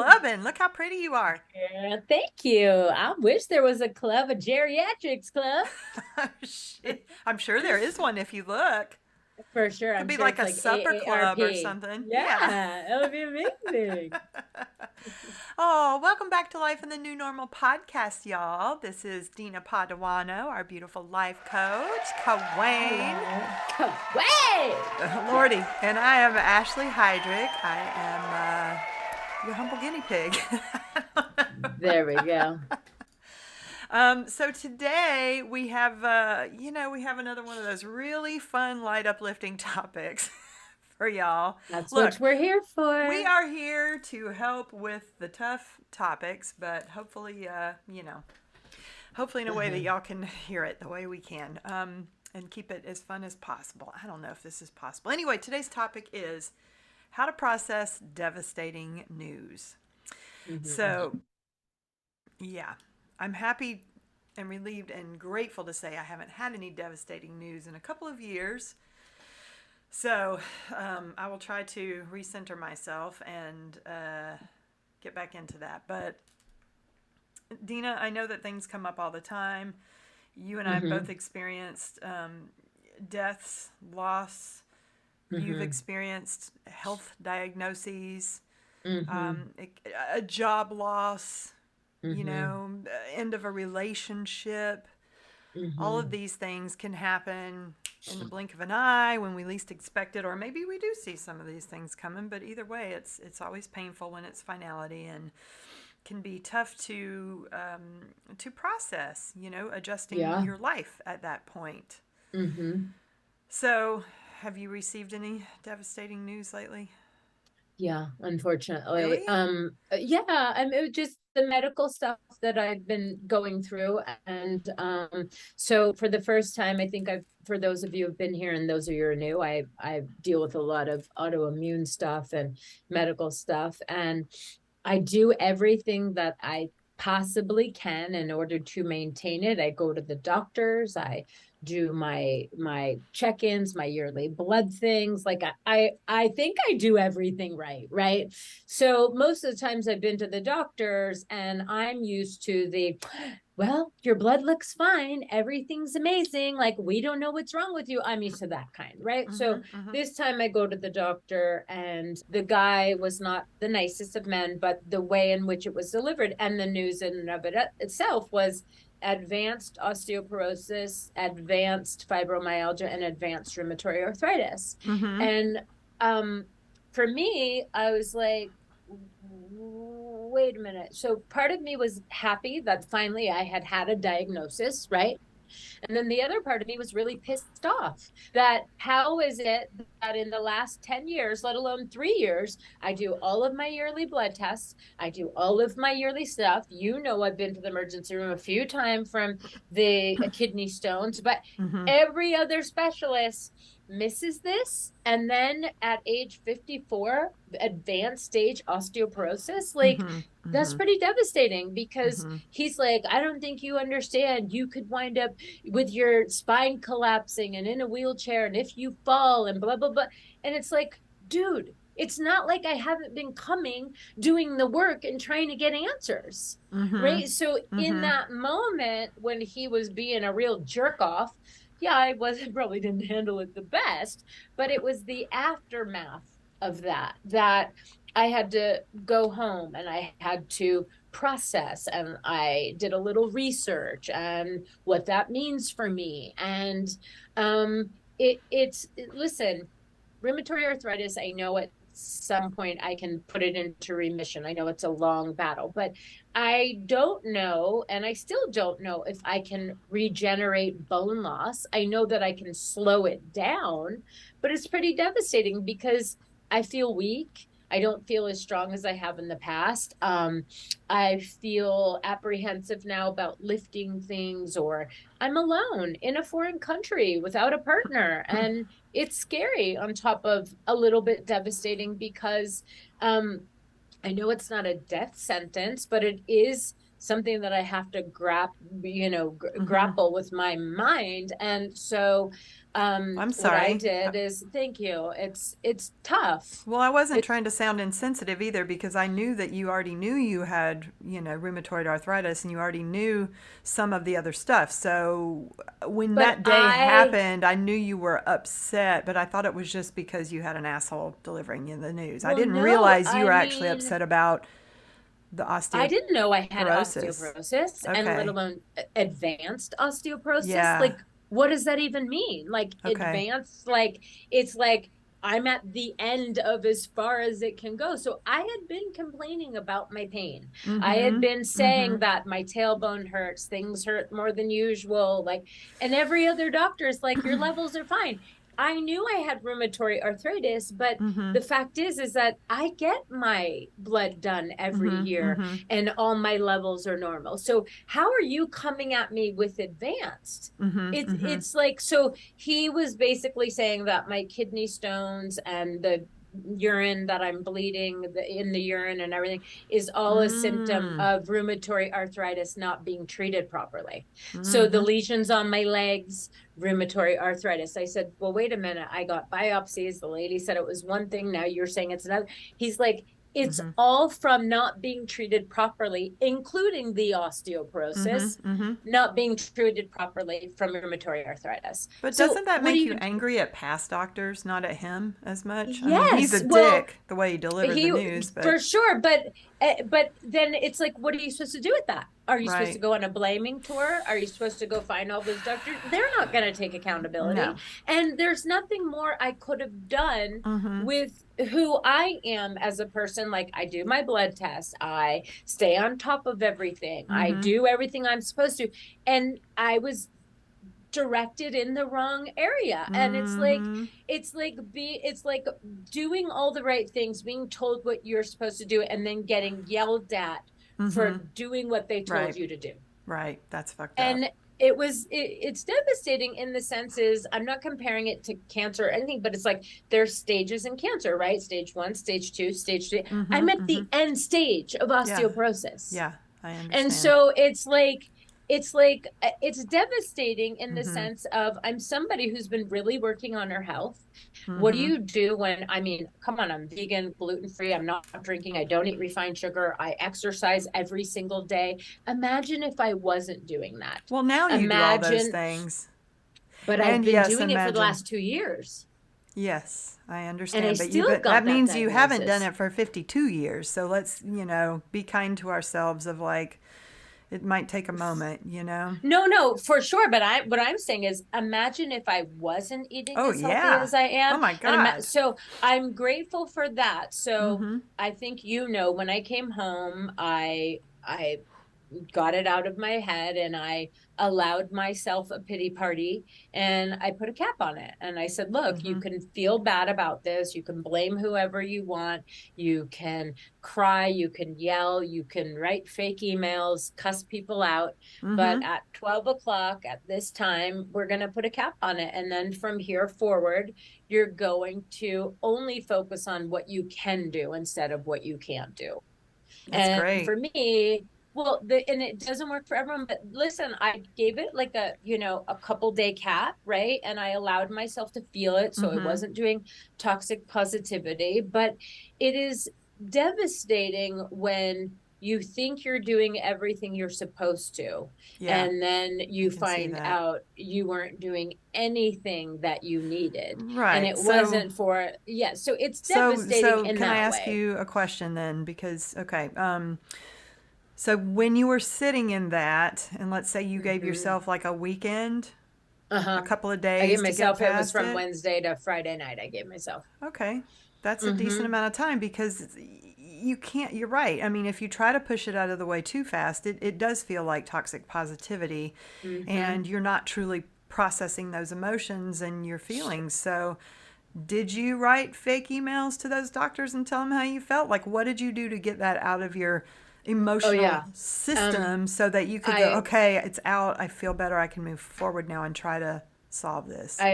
clubbing. Look how pretty you are. Yeah, thank you. I wish there was a club, a geriatrics club. Shit. I'm sure there is one if you look. For sure. Could I'm be sure like it's a like supper club or AARP. something. Yeah, Yeah. that would be amazing. Oh, welcome back to Life in the New Normal podcast, y'all. This is Dena Padawano, our beautiful life coach, Kawane. Hello. Wait! Lordy. And I am Ashley Heydrich. I am your humble guinea pig. There we go. So today we have, we have another one of those really fun, light uplifting topics for y'all. That's what Look, we're here we for. are here to help with the tough topics, but hopefully, hopefully in a way that y'all can hear it the way we can, and keep it as fun as possible. I don't know if this is possible. Anyway, today's topic is how to process devastating news. Mhm. So, yeah, I'm happy and relieved and grateful to say I haven't had any devastating news in a couple of years. So I will try to recenter myself and get back into that. But Dena, I know that things come up all the time. You and I have both Mhm. experienced deaths, loss. You've Mhm. experienced health diagnoses, Mhm. a job loss, Mhm. end of a relationship. All of Mhm. these things can happen in the blink of an eye when we least expect it, or maybe we do see some of these things coming. But either way, it's always painful when it's finality and can be tough to process. Adjusting Yeah. your life at that point. Mhm. So, have you received any devastating news lately? Yeah, unfortunately. Really? Yeah, I mean, it was just the medical stuff that I've been going through. And so for the first time, I think for those of you who've been here and those of you who are new, I deal with a lot of autoimmune stuff and medical stuff. And I do everything that I possibly can in order to maintain it. I go to the doctors, I do my check-ins, my yearly blood things. Like I think I do everything right, right? So most of the times I've been to the doctors and I'm used to the, well, your blood looks fine, everything's amazing, like we don't know what's wrong with you. I'm used to that kind, right? So Mm-hmm. Mm-hmm. this time I go to the doctor and the guy was not the nicest of men, but the way in which it was delivered and the news in and of it itself was advanced osteoporosis, advanced fibromyalgia, and advanced rheumatoid arthritis. Mm-hmm. And um, for me, I was like, wait a minute. So part of me was happy that finally I had had a diagnosis, right? And then the other part of me was really pissed off that how is it that in the last 10 years, let alone 3 years, I do all of my yearly blood tests, I do all of my yearly stuff. I've been to the emergency room a few times from the kidney stones, but Mm-hmm. every other specialist misses this. And then at age 54, advanced stage osteoporosis, like Mm-hmm. that's Mm-hmm. pretty devastating because Mm-hmm. he's like, I don't think you understand. You could wind up with your spine collapsing and in a wheelchair, and if you fall and blah, blah, blah. And it's like, dude, it's not like I haven't been coming, doing the work and trying to get answers. Mm-hmm. Right. So in Mm-hmm. that moment when he was being a real jerk off, yeah, I was probably didn't handle it the best, but it was the aftermath of that I had to go home and I had to process and I did a little research and what that means for me. And listen, rheumatoid arthritis, I know at some point I can put it into remission. I know it's a long battle, but I don't know, and I still don't know if I can regenerate bone loss. I know that I can slow it down, but it's pretty devastating because I feel weak. I don't feel as strong as I have in the past. I feel apprehensive now about lifting things, or I'm alone in a foreign country without a partner. And it's scary on top of a little bit devastating because um, I know it's not a death sentence, but it is something that I have to Mm-hmm. grapple with my mind. And so I'm What I sorry. did is, thank you. It's tough. Well, I wasn't It, trying to sound insensitive either because I knew that you already knew you had, rheumatoid arthritis and you already knew some of the other stuff. So when but that day I happened, I knew you were upset, but I thought it was just because you had an asshole delivering you the news. I well, didn't no, realize you I were actually mean, upset about the I didn't know I had osteoporosis. osteoporosis, and let Okay. alone advanced osteoporosis. Yeah. Like, what does that even mean? Like, Okay. advanced, like, it's like I'm at the end of as far as it can go. So I had been complaining about my pain. I had Mm-hmm. been Mm-hmm. saying that my tailbone hurts, things hurt more than usual. Like, and every other doctor is like, your levels are fine. I knew I had rheumatoid arthritis, but Mm-hmm. the fact is that I get my blood done every Mm-hmm. year Mm-hmm. and all my levels are normal. So how are you coming at me with advanced? Mm-hmm. It's Mm-hmm. it's like, so he was basically saying that my kidney stones and the urine that I'm bleeding in the urine and everything is all a symptom Mm. of rheumatoid arthritis not being treated properly. So the Mm-hmm. lesions on my legs, rheumatoid arthritis. I said, well, wait a minute. I got biopsies. The lady said it was one thing. Now you're saying it's another. He's like, it's Mm-hmm. all from not being treated properly, including the Mm-hmm. osteoporosis, Mm-hmm. not being treated properly from rheumatoid arthritis. But So doesn't that what do make you you do? angry at past doctors, not at him as much? I mean, he's a Yes. Well, dick the way he delivered the he news, for but sure, but then it's like, what are you supposed to do with that? Are you supposed to right. go on a blaming tour? Are you supposed to go find all those doctors? They're not going to take accountability. No. And there's nothing more I could have done Mm-hmm. with who I am as a person. Like, I do my blood test, I stay on top of everything, I Mm-hmm. do everything I'm supposed to, and I was directed in the wrong area. And Mm-hmm. it's like doing all the right things, being told what you're supposed to do, and then getting yelled at Mm-hmm. for doing what they told Right. you to do. Right. That's fucked up. And it's devastating in the senses, I'm not comparing it to cancer or anything, but it's like there's stages in cancer, right? Stage 1, stage 2, stage 3. Mm-hmm. I'm at Mm-hmm. the end stage of Yeah. osteoporosis. Yeah. I And understand. so it's devastating in the Mm-hmm. sense of, I'm somebody who's been really working on her health. What do Mm-hmm. you do when, I mean, come on, I'm vegan, gluten free, I'm not drinking, I don't eat refined sugar, I exercise every single day. Imagine if I wasn't doing that. Well, now you do all those Imagine, things. but I've And been yes, doing it for the imagine. last 2 years, Yes, I and I understand. still But got that that means you haven't done diagnosis. it for 52 years. So let's, be kind to ourselves of like it might take a moment. No, no, for sure. But what I'm saying is, imagine if I wasn't eating Oh as healthy yeah. as I Oh am, my and god. so I'm grateful for that. So Mhm. I think, when I came home, I got it out of my head, and I allowed myself a pity party, and I put a cap on it. And I said, look, you Mhm. can feel bad about this. You can blame whoever you want. You can cry. You can yell. You can write fake emails, cuss people out. But Mhm. at 12 o'clock at this time, we're going to put a cap on it. And then from here forward, you're going to only focus on what you can do instead of what you can't do. That's And great. for me, well, and it doesn't work for everyone, but listen, I gave it like a couple day cap, right? And I allowed myself to feel it. So I Mhm. wasn't doing toxic positivity, but it is devastating when you think you're doing everything you're supposed to, Yeah, and then I you can see find that. out you weren't doing anything that you needed. And Right. it So wasn't for, yeah. So it's so devastating so in can I that ask way. you a question then because okay, so when you were sitting in that and let's say you gave Mm-hmm. yourself like a weekend, a Uh-huh. couple of I gave days to get myself, it was past from it, Wednesday to Friday night. I gave myself. okay, that's a decent Mm-hmm. amount of time because you can't, you're right. I mean, if you try to push it out of the way too fast, it does feel like toxic positivity Mm-hmm. and you're not truly processing those emotions and your feelings. So, did you write fake emails to those doctors and tell them how you felt? Like, what did you do to get that out of your Oh emotional yeah. Um, system so that you could go, I okay, it's out. I feel better. I can move forward now and try to solve this.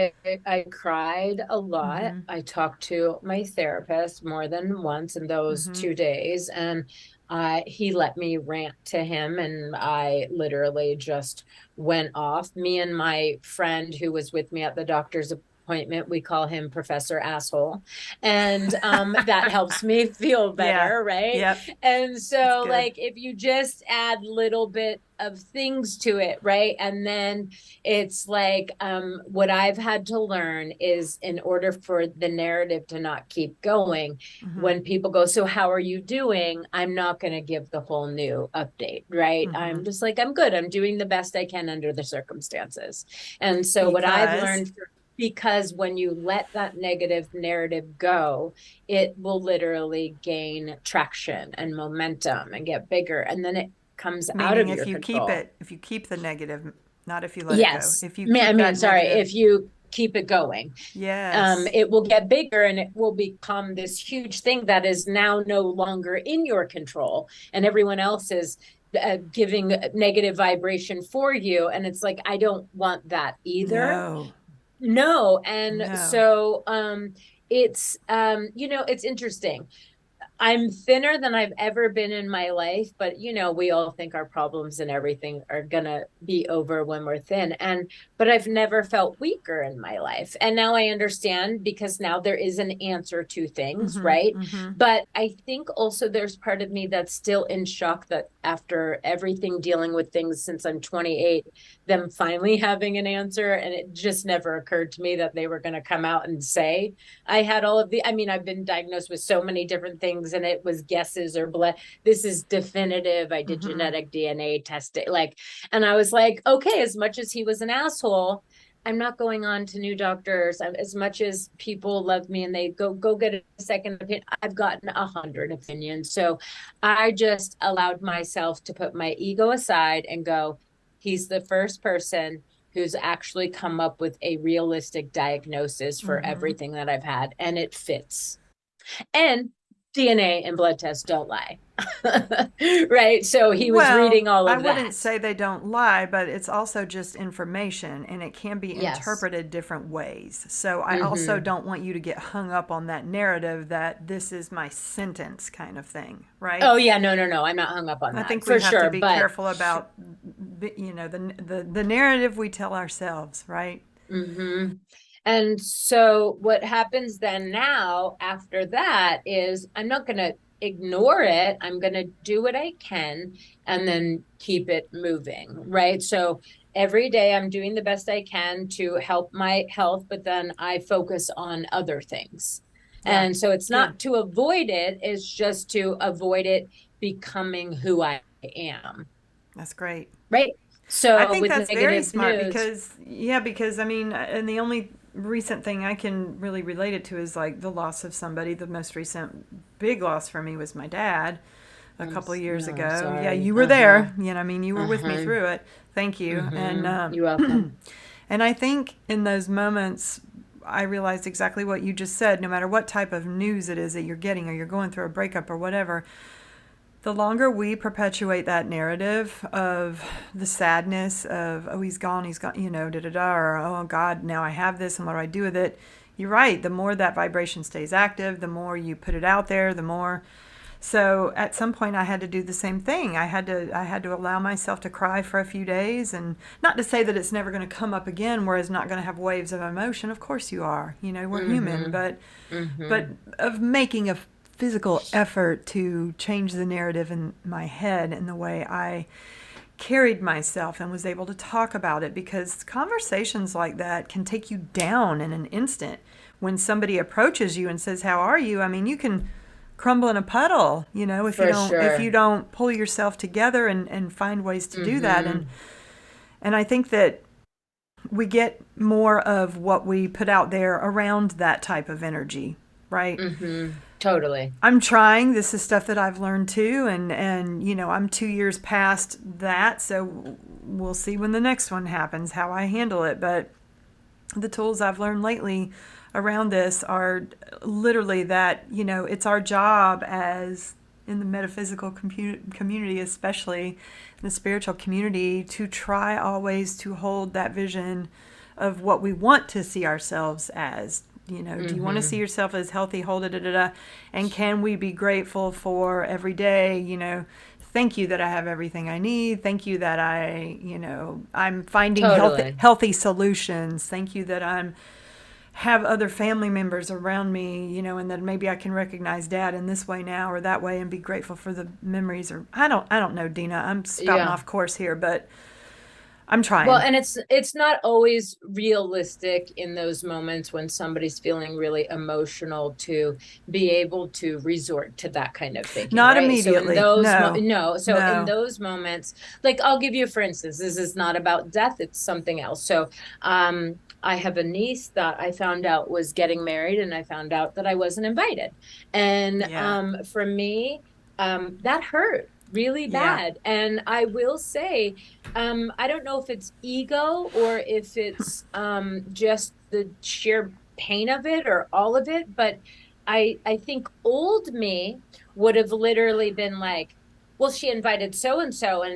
I cried a Mm lot. hmm. I talked to my therapist more than once in Mm those hmm. 2 days, and he let me rant to him, and I literally just went off. Me and my friend who was with me at the doctor's appointment, we call him Professor Asshole. And that helps me feel Yeah. better, right? Yep. And That's so, good. like, if you just add little bit of things to it, right? And then it's like, what I've had to learn is, in order for the narrative to not keep going, Mm-hmm. when people go, so how are you doing? I'm not going to give the whole new update, right? Mm-hmm. I'm just like, I'm good. I'm doing the best I can under the circumstances. And so, what I've Because learned, because when you let that negative narrative go, it will literally gain traction and momentum and get bigger. And then it comes out meaning of your control. if you keep the negative, not if you let it go. Yes. If you I keep mean, that sorry, negative, if you keep it going, yes. it will get bigger and it will become this huge thing that is now no longer in your control. And everyone else is giving negative vibration for you. And it's like, I don't want that either. No. No. And No. so, it's interesting. I'm thinner than I've ever been in my life, but we all think our problems and everything are gonna be over when we're thin. But I've never felt weaker in my life. And now I understand, because now there is an answer to things, Mm-hmm. right? Mm-hmm. But I think also there's part of me that's still in shock that after everything, dealing with things since I'm 28, them finally having an answer. And it just never occurred to me that they were gonna come out and say, I had all of I mean, I've been diagnosed with so many different things, and it was guesses or blood. This is definitive. I did Mm-hmm. genetic DNA testing. And I was like, okay, as much as he was an asshole, I'm not going on to new doctors. As much as people love me and they go get a second opinion, I've gotten 100 opinions. So I just allowed myself to put my ego aside and go, he's the first person who's actually come up with a realistic diagnosis for Mm-hmm. everything that I've had, and it fits. And DNA and blood tests don't lie. Right? So he was Well, reading all I of wouldn't that. say they don't lie, but it's also just information and it can be Yes. interpreted different ways. So I also Mm-hmm. don't want you to get hung up on that narrative that this is my sentence kind of thing, right? Oh yeah, no, no, no. I'm not hung up on I that think we for have to sure. be But careful about the narrative we tell ourselves, right? mm-hmm. And so what happens then now after that is, I'm not going to ignore it. I'm going to do what I can and then keep it moving. Right. So every day I'm doing the best I can to help my health, but then I focus on other things. Yeah. And so it's Good. not to avoid it, it's just to avoid it becoming who I am. That's great. Right. I So think with that's very negative smart news, because, yeah, because I mean, and the only recent thing I can really relate it to is like the loss of somebody. The most recent big loss for me was my dad a couple of years no, ago. Yeah, sorry. you were Uh-huh. there. I mean, you were with me Uh-huh. through it. Thank you. Mm-hmm. You're welcome. And I think in those moments, I realized exactly what you just said. No matter what type of news it is that you're getting, or you're going through a breakup or whatever, the longer we perpetuate that narrative of the sadness of, oh, he's gone, da da da, or oh God, now I have this and what do I do with it? You're right. The more that vibration stays active, the more you put it out there, the more. So at some point, I had to do the same thing. I had to allow myself to cry for a few days, and not to say that it's never going to come up again, whereas not going to have waves of emotion. Of course you are. We're human, Mm-hmm. but Mm-hmm. of making a physical effort to change the narrative in my head and the way I carried myself and was able to talk about it, because conversations like that can take you down in an instant. When somebody approaches you and says, "How are you?" I mean, you can crumble in a puddle, if you For don't if you sure. don't pull yourself together and find ways to do that. and Mm-hmm. and I think that we get more of what we put out there around that type of energy, right? Mm-hmm. Totally. I'm trying. This is stuff that I've learned too, and I'm 2 years past that, so we'll see when the next one happens how I handle it. But the tools I've learned lately around this are literally that it's our job, as in the metaphysical community, especially in the spiritual community, to try always to hold that vision of what we want to see ourselves as, Do you want to see yourself as healthy, whole, da, da, da, da? And can we be grateful for every day, thank you that I have everything I need. Thank you that I'm finding Totally. healthy solutions. Thank you that I'm have other family members around me, and that maybe I can recognize dad in this way now or that way and be grateful for the memories. Or I don't know, Dina. I'm spouting Yeah. off course here, but I'm Well, trying. and it's not always realistic in those moments when somebody's feeling really emotional to be able to resort to that kind of thinking, Not right? So in immediately. those No. no, so in No. those moments, like I'll give you for instance, this is not about death, it's something else. So I have a niece that I found out was getting married and I found out that I wasn't invited. And Yeah. for me, that hurt really Yeah. bad. And I will say, I don't know if it's ego or if it's just the sheer pain of it or all of it, but I think old me would have literally been like, well, she invited so and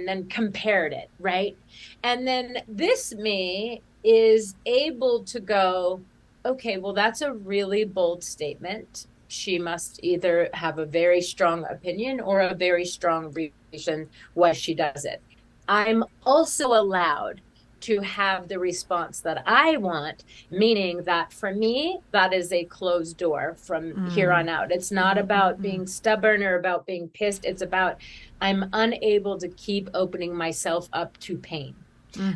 then compared it, right? And then this me is able to go, okay, well, that's a really bold statement. She must either have a very strong opinion or a very strong reason why she does it. I'm also allowed to have the response that I want, meaning that for me, that is a closed door from here on out. It's not about being stubborn or about being pissed. It's about I'm unable to keep opening myself up to pain.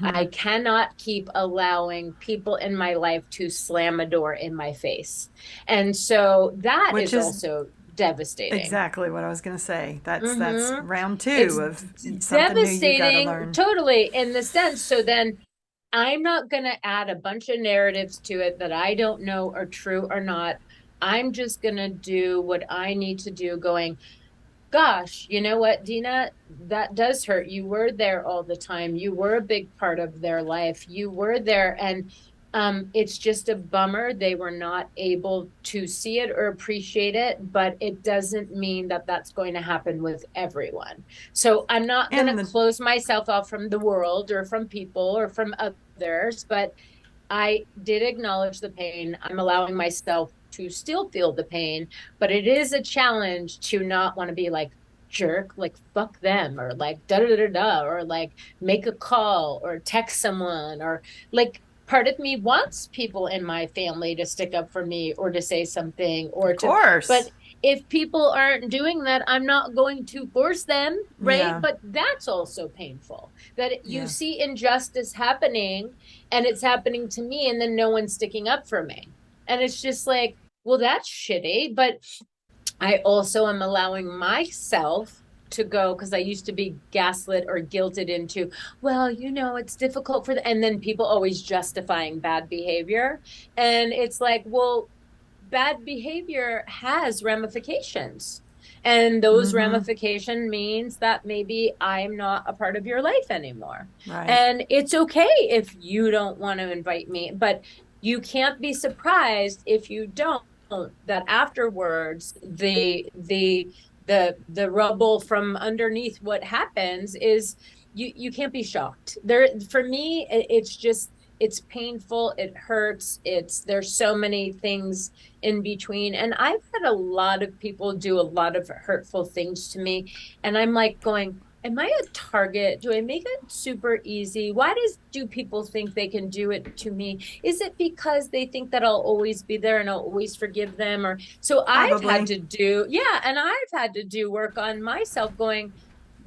I cannot keep allowing people in my life to slam a door in my face. And so that Which is is also devastating. exactly what I was going to say. That's Mm-hmm. round two It's of something new you got to devastating, learn. totally, in the sense. So then I'm not going to add a bunch of narratives to it that I don't know are true or not. I'm just going to do what I need to do, going, gosh, you know what, Dina, that does hurt. You were there all the time. You were a big part of their life. You were there. And it's just a bummer they were not able to see it or appreciate it, but it doesn't mean that that's going to happen with everyone. So I'm not going to And the close myself off from the world or from people or from others, but I did acknowledge the pain. I'm allowing myself to still feel the pain, but it is a challenge to not want to be like jerk, like fuck them, or like da da da da, or like make a call or text someone, or like part of me wants people in my family to stick up for me or to say something or of to, but course. if people aren't doing that, I'm not going to force them, right? Yeah. But that's also painful that you Yeah. see injustice happening and it's happening to me and then no one's sticking up for me. And it's just like, well, that's shitty. But I also am allowing myself to go because I used to be gaslit or guilted into, well, it's difficult for the, and then people always justifying bad behavior. And it's like, well, bad behavior has ramifications. And those ramification means that maybe I'm not a part of your life anymore. Right. And it's okay if you don't want to invite me, but you can't be surprised if you don't, that afterwards the rubble from underneath what happens is you can't be shocked. There for me it's just it's painful, it hurts, there's so many things in between. And I've had a lot of people do a lot of hurtful things to me. And I'm like going, am I a target? Do I make it super easy? Why do people think they can do it to me? Is it because they think that I'll always be there and I'll always forgive them? Or so I've had Probably. to do, yeah, and I've had to do work on myself going,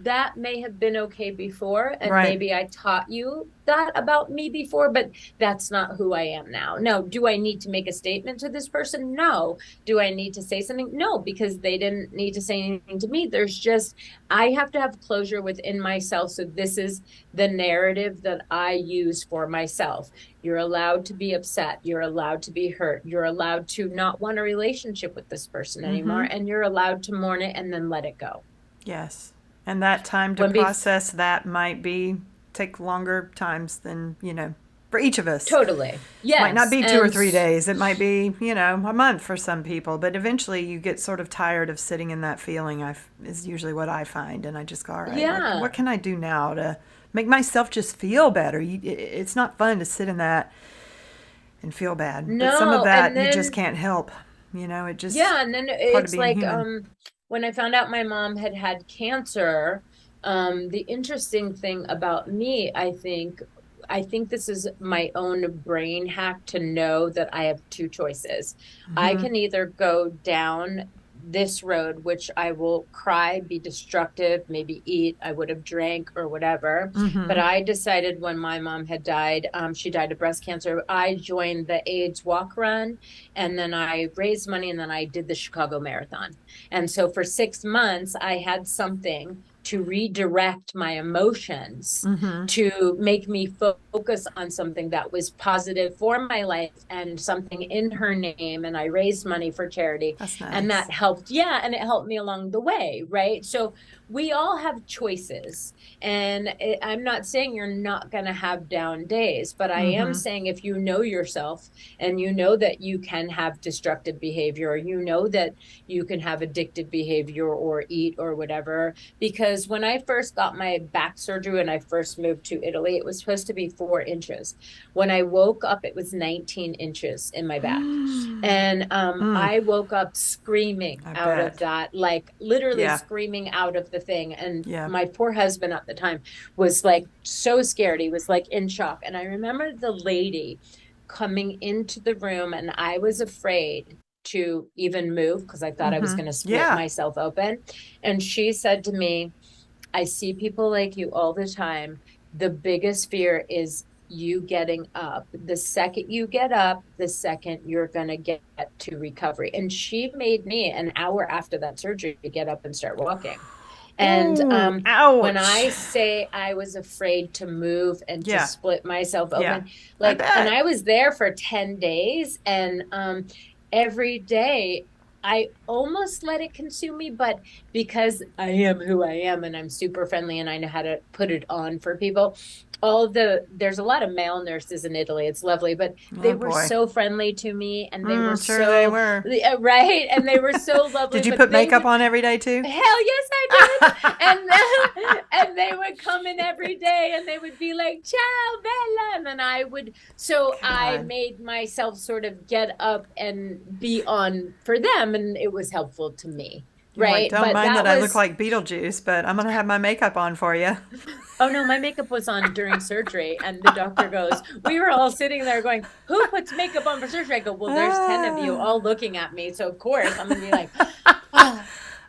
that may have been okay before, and Right. maybe I taught you that about me before, but that's not who I am now. No. Do I need to make a statement to this person? No. Do I need to say something? No, because they didn't need to say anything to me. There's just, I have to have closure within myself. So this is the narrative that I use for myself. You're allowed to be upset. You're allowed to be hurt. You're allowed to not want a relationship with this person anymore. And you're allowed to mourn it and then let it go. Yes. And that time to When be process that might be take longer times than, for each of us. Totally. Might not Yes. be 2 or 3 days. It might be, a month for some people. But eventually you get sort of tired of sitting in that feeling, is usually what I find. And I just go, all right, what Yeah. can I do now to make myself just feel better? It's not fun to sit in that and feel bad. But some of No, that and you just then can't help. It just yeah, and then part of it's being like human. when I found out my mom had had cancer, the interesting thing about me, I think this is my own brain hack to know that I have two choices. I Hmm. can either go down this road, which I will cry, be destructive, maybe eat, I would have drank or whatever. But Hmm. I decided when my mom had died, she died of breast cancer. I joined the AIDS walk run, and then I raised money, and then I did the Chicago Marathon. And so for 6 months, I had something to redirect my emotions, Hmm. to make me focus on something that was positive for my life and something in her name. And I raised money for charity. That's And nice. that helped. Yeah. And it helped me along the way. Right. So we all have choices. And I'm not saying you're not going to have down days, but I am Hmm. saying if you know yourself and you know that you can have destructive behavior, or you know that you can have addictive behavior or eat or whatever. Because when I first got my back surgery, when I first moved to Italy, it was supposed to be 4 inches. When I woke up, it was 19 inches in my back. And Mm, I woke up screaming I out of bet. that, like literally Yeah. screaming out of the thing. And Yeah. my poor husband at the time was like so scared. He was like in shock. And I remember the lady coming into the room, and I was afraid to even move because I thought I was Hmm. going to split Yeah. myself open. And she said to me, I see people like you all the time. The biggest fear is you getting up. The second you get up, the second you're going to get to recovery. And she made me an hour after that surgery to get up and start walking. And Ooh, when ouch. I say I was afraid to move and to Yeah. split myself Yeah. open, I like, and bet. I was there for 10 days, and every day I almost let it consume me, but because I am who I am and I'm super friendly and I know how to put it on for people, there's a lot of male nurses in Italy. It's lovely, but they Oh were boy. so friendly to me, and they were Sure they so were. right, and they were so lovely, Did you but put they makeup would, on every day too? hell yes, I did. And and they would come in every day and they would be like, ciao, Bella. And then I would, so I God. made myself sort of get up and be on for them. And it was helpful to me. You're like, Right. don't But mind that that I look was, like Beetlejuice, but I'm gonna have my makeup on for you. oh no, my makeup was on during surgery. And the doctor goes, we were all sitting there going, who puts makeup on for surgery? I go, well, there's 10 of you Ah. all looking at me. So of course I'm going to be like, oh,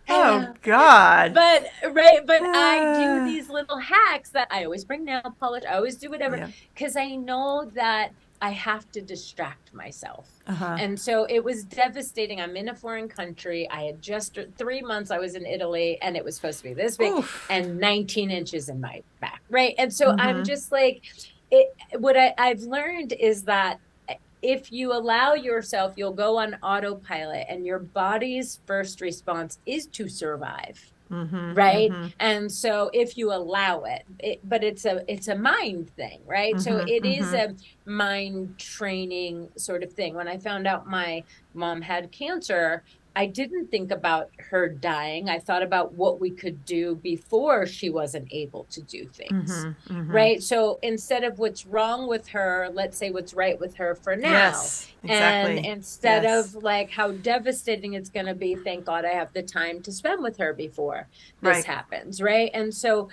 Oh hello. God. But right, but I do Ah. these little hacks that I always bring nail polish, I always do whatever, Yeah. because I know that I have to distract myself. Uh huh. And so it was devastating. I'm in a foreign country. I had just 3 months I was in Italy, and it was supposed to be this big Oof. and 19 inches in my back. Right. And so I'm Mm-hmm. just like, it, what I've learned is that if you allow yourself, you'll go on autopilot, and your body's first response is to survive. Mm-hmm. Right. Mm-hmm. And so if you allow but it's a mind thing, right? So Mm-hmm. it is Mm-hmm. a mind training sort of thing. When I found out my mom had cancer, I didn't think about her dying. I thought about what we could do before she wasn't able to do things. Mm-hmm. Mm-hmm. Right. So instead of what's wrong with her, let's say what's right with her for now. Yes. And Exactly. instead of Yes. like how devastating it's going to be, thank God I have the time to spend with her before this Right. happens. Right. And so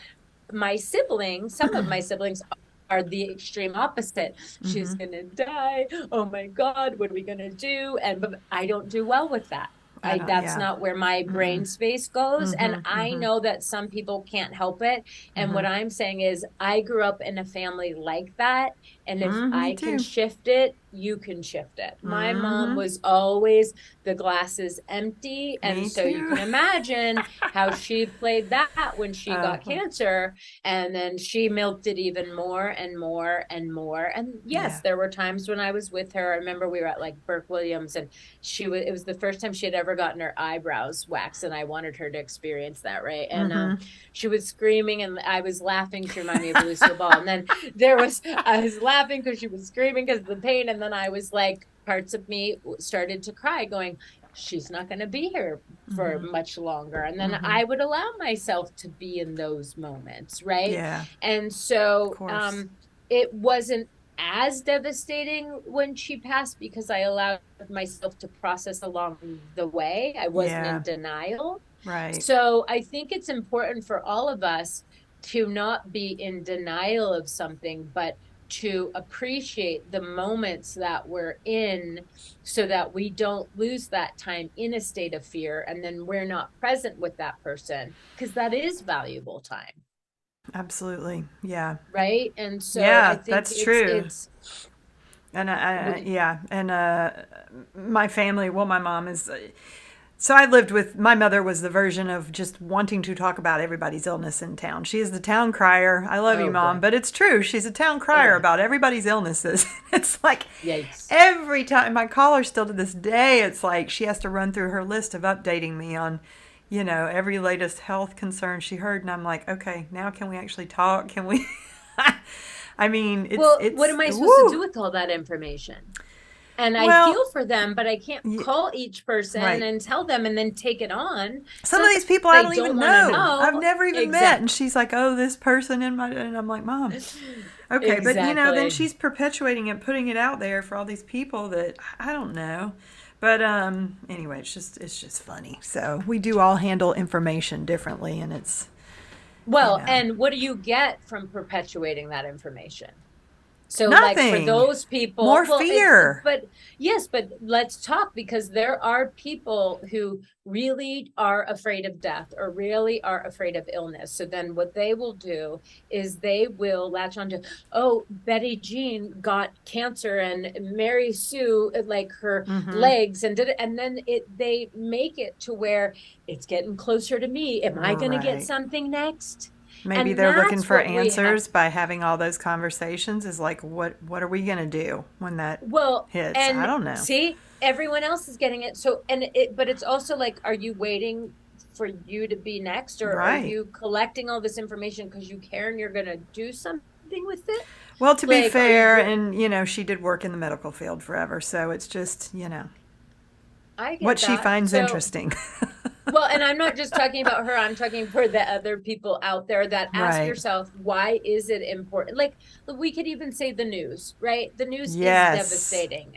my siblings, some of my siblings are the extreme opposite. Mm-hmm. She's going to die. Oh my God, what are we going to do? And but I don't do well with that. I don't. That's Yeah. not where my Mm-mm. brain space goes. And Mm-hmm. I Mm-hmm. know that some people can't help it. And Mm-hmm. what I'm saying is, I grew up in a family like that. And if Me I can too. shift it, you can shift it. My mom Mm-hmm. was always the glass is empty. And Me so you too. can imagine how she played that when she got Well, cancer. And then she milked it even more and more and more. And yes, yeah. there were times when I was with her. I remember we were at like Burke Williams, and it was the first time she had ever gotten her eyebrows waxed. And I wanted her to experience that. Right. And Mm-hmm. she was screaming, and I was laughing. She reminded me of Lucille Ball. And then I was laughing because she was screaming because of the pain. And then I was like, parts of me started to cry, going, she's not going to be here for Mm-hmm. much longer. And then Mm-hmm. I would allow myself to be in those moments. Right. Yeah. And Of so course. it wasn't as devastating when she passed because I allowed myself to process along the way. I wasn't in Yeah. denial. Right. So I think it's important for all of us to not be in denial of something, but to appreciate the moments that we're in so that we don't lose that time in a state of fear and then we're not present with that person because that is valuable time, Absolutely. Yeah. right? And so I Yeah, think that's it's true. it's And would yeah, and my family, well, my mom is. So I lived with my mother was the version of just wanting to talk about everybody's illness in town. She is the town crier. I love you, oh mom, boy. but it's true. She's a town Oh crier yeah. about everybody's illnesses. It's like Yikes. every time I call her still to this day, it's like she has to run through her list of updating me on, every latest health concern she heard, and I'm like, okay, now can we actually talk? Can we? I mean, Well, what it's am I supposed to do woo. with all that information? And I Well, feel for them, but I can't y- call each person right. and tell them and then take it on. Some of Sometimes these people I they don't don't even want to know. I've know. never even met. And Exactly. she's like, oh, this person in my. And I'm like, Mom, okay. But, then Exactly. she's perpetuating it, putting it out there for all these people that I don't know. But anyway, it's just funny. So we do all handle information differently, and it's you Well, know and what do you get from perpetuating that information? So like for nothing. those people, More well, it's fear. but yes, but let's talk because there are people who really are afraid of death or really are afraid of illness. So then what they will do is they will latch onto, oh, Betty Jean got cancer and Mary Sue like her Mm-hmm. legs and did it, and then they make it to where it's getting closer to me. Am I going to get Right. something next? Maybe And they're looking that's for what we have. answers by having all those conversations. Is like, what are we gonna do when that Well, hits? I and don't know. see, everyone else is getting it. So, but it's also like, are you waiting for you to be next, or are Right. you collecting all this information because you care and you're going to do something with it? Well, to be Like, are you, fair, and she did work in the medical field forever, so it's just, I what get she that. finds So, interesting. well, and I'm not just talking about her, I'm talking for the other people out there that ask Right. yourself, why is it important? Like, we could even say the news, right? The news is Yes. devastating.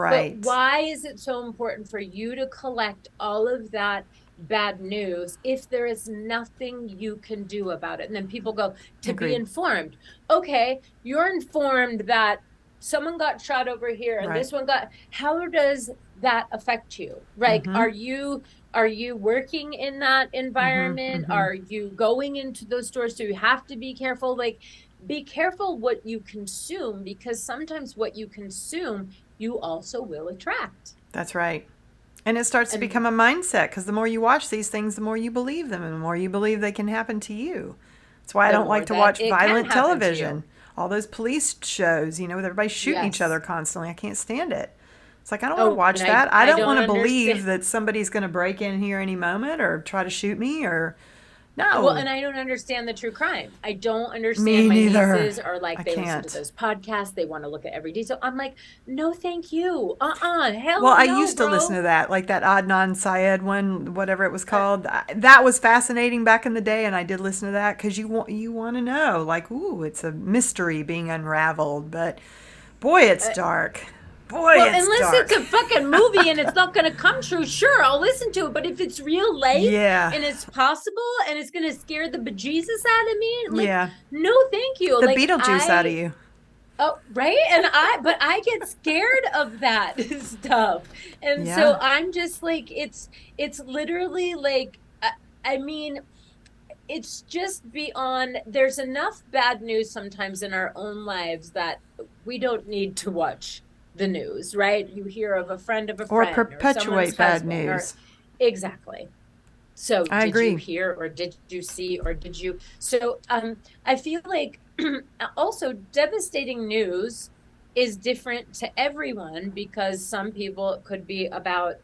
But Right. why is it so important for you to collect all of that bad news if there is nothing you can do about it? And then people go, to be Agreed. informed. Okay, you're informed that someone got shot over here and Right. this one got, how does that affect you? Like, Mm-hmm. are you working in that Mm-hmm. environment? Mm-hmm. Are you going into those stores? Do you have to be careful? Like, be careful what you consume because sometimes what you consume, you also will attract. That's right. And it starts to And become a mindset because the more you watch these things, the more you believe them, and the more you believe they can happen to you. That's why I the don't more like to that watch it can violent happen to you. television. All those police shows, with everybody shooting each other Yes. constantly. I can't stand it. It's like, I don't want to Oh, and watch that. I I don't don't want to understand. believe that somebody's going to break in here any moment or try to shoot me or. Well, No, and I don't understand the true crime. I don't understand. me My neither. nieces are I like, they listen to can't. those podcasts. They want to look at every detail. I'm like, no, thank you. Hell Well, I no, used to listen bro. to that, like that Adnan Syed one, whatever it was called. That was fascinating back in the day, and I did listen to that because you want to know, like, ooh, it's a mystery being unraveled. But boy, it's Uh, dark. Boy, Well, it's unless it's dark. a fucking movie and it's not going to come true, sure, I'll listen to it. But if it's real life Yeah, and it's possible and it's going to scare the bejesus out of me, like, yeah. no, thank you. The Like, Beetlejuice out of you. oh, right. But I get scared of that stuff. And so Yeah. I'm just like, it's literally like, I mean, it's just beyond, there's enough bad news sometimes in our own lives that we don't need to watch the news, right? You hear of a friend of a Or friend or someone's perpetuate bad husband or news. exactly. So I did you agree. hear or did you see or did you so I feel like also devastating news is different to everyone because some people it could be about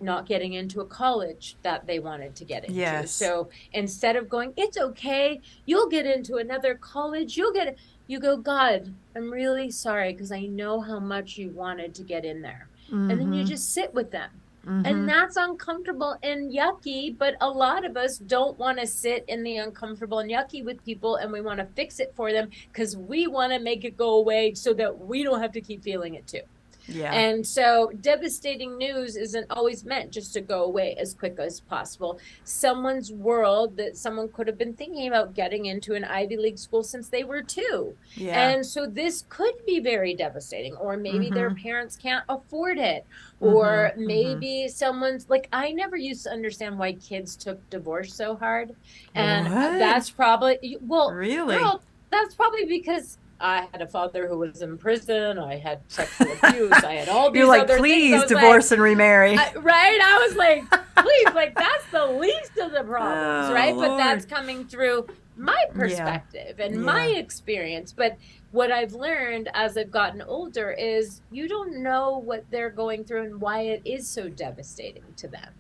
not getting into a college that they wanted to get into. Yes. So instead of going, it's okay, you'll get into another college, you go, God, I'm really sorry because I know how much you wanted to get in there. And then you Mm-hmm. just sit with them. And Mm-hmm. that's uncomfortable and yucky, but a lot of us don't want to sit in the uncomfortable and yucky with people, and we want to fix it for them because we want to make it go away so that we don't have to keep feeling it too. Yeah. And so devastating news isn't always meant just to go away as quick as possible. Someone's world that someone could have been thinking about getting into an Ivy League school since they were two. Yeah. And so this could be very devastating, or maybe their Mm-hmm. parents can't afford it, Mm-hmm. or Mm-hmm. maybe someone's like, I never used to understand why kids took divorce so hard. And What? that's probably, well, Really? girl, that's probably because I had a father who was in prison. I had sexual abuse. I had all You're these like, other things. I please was like, divorce and remarry. right? I was like, please, like, that's the least of the problems, Oh, right? But Lord. that's coming through my Yeah. perspective and Yeah. my experience. But what I've learned as I've gotten older is you don't know what they're going through and why it is so devastating to them.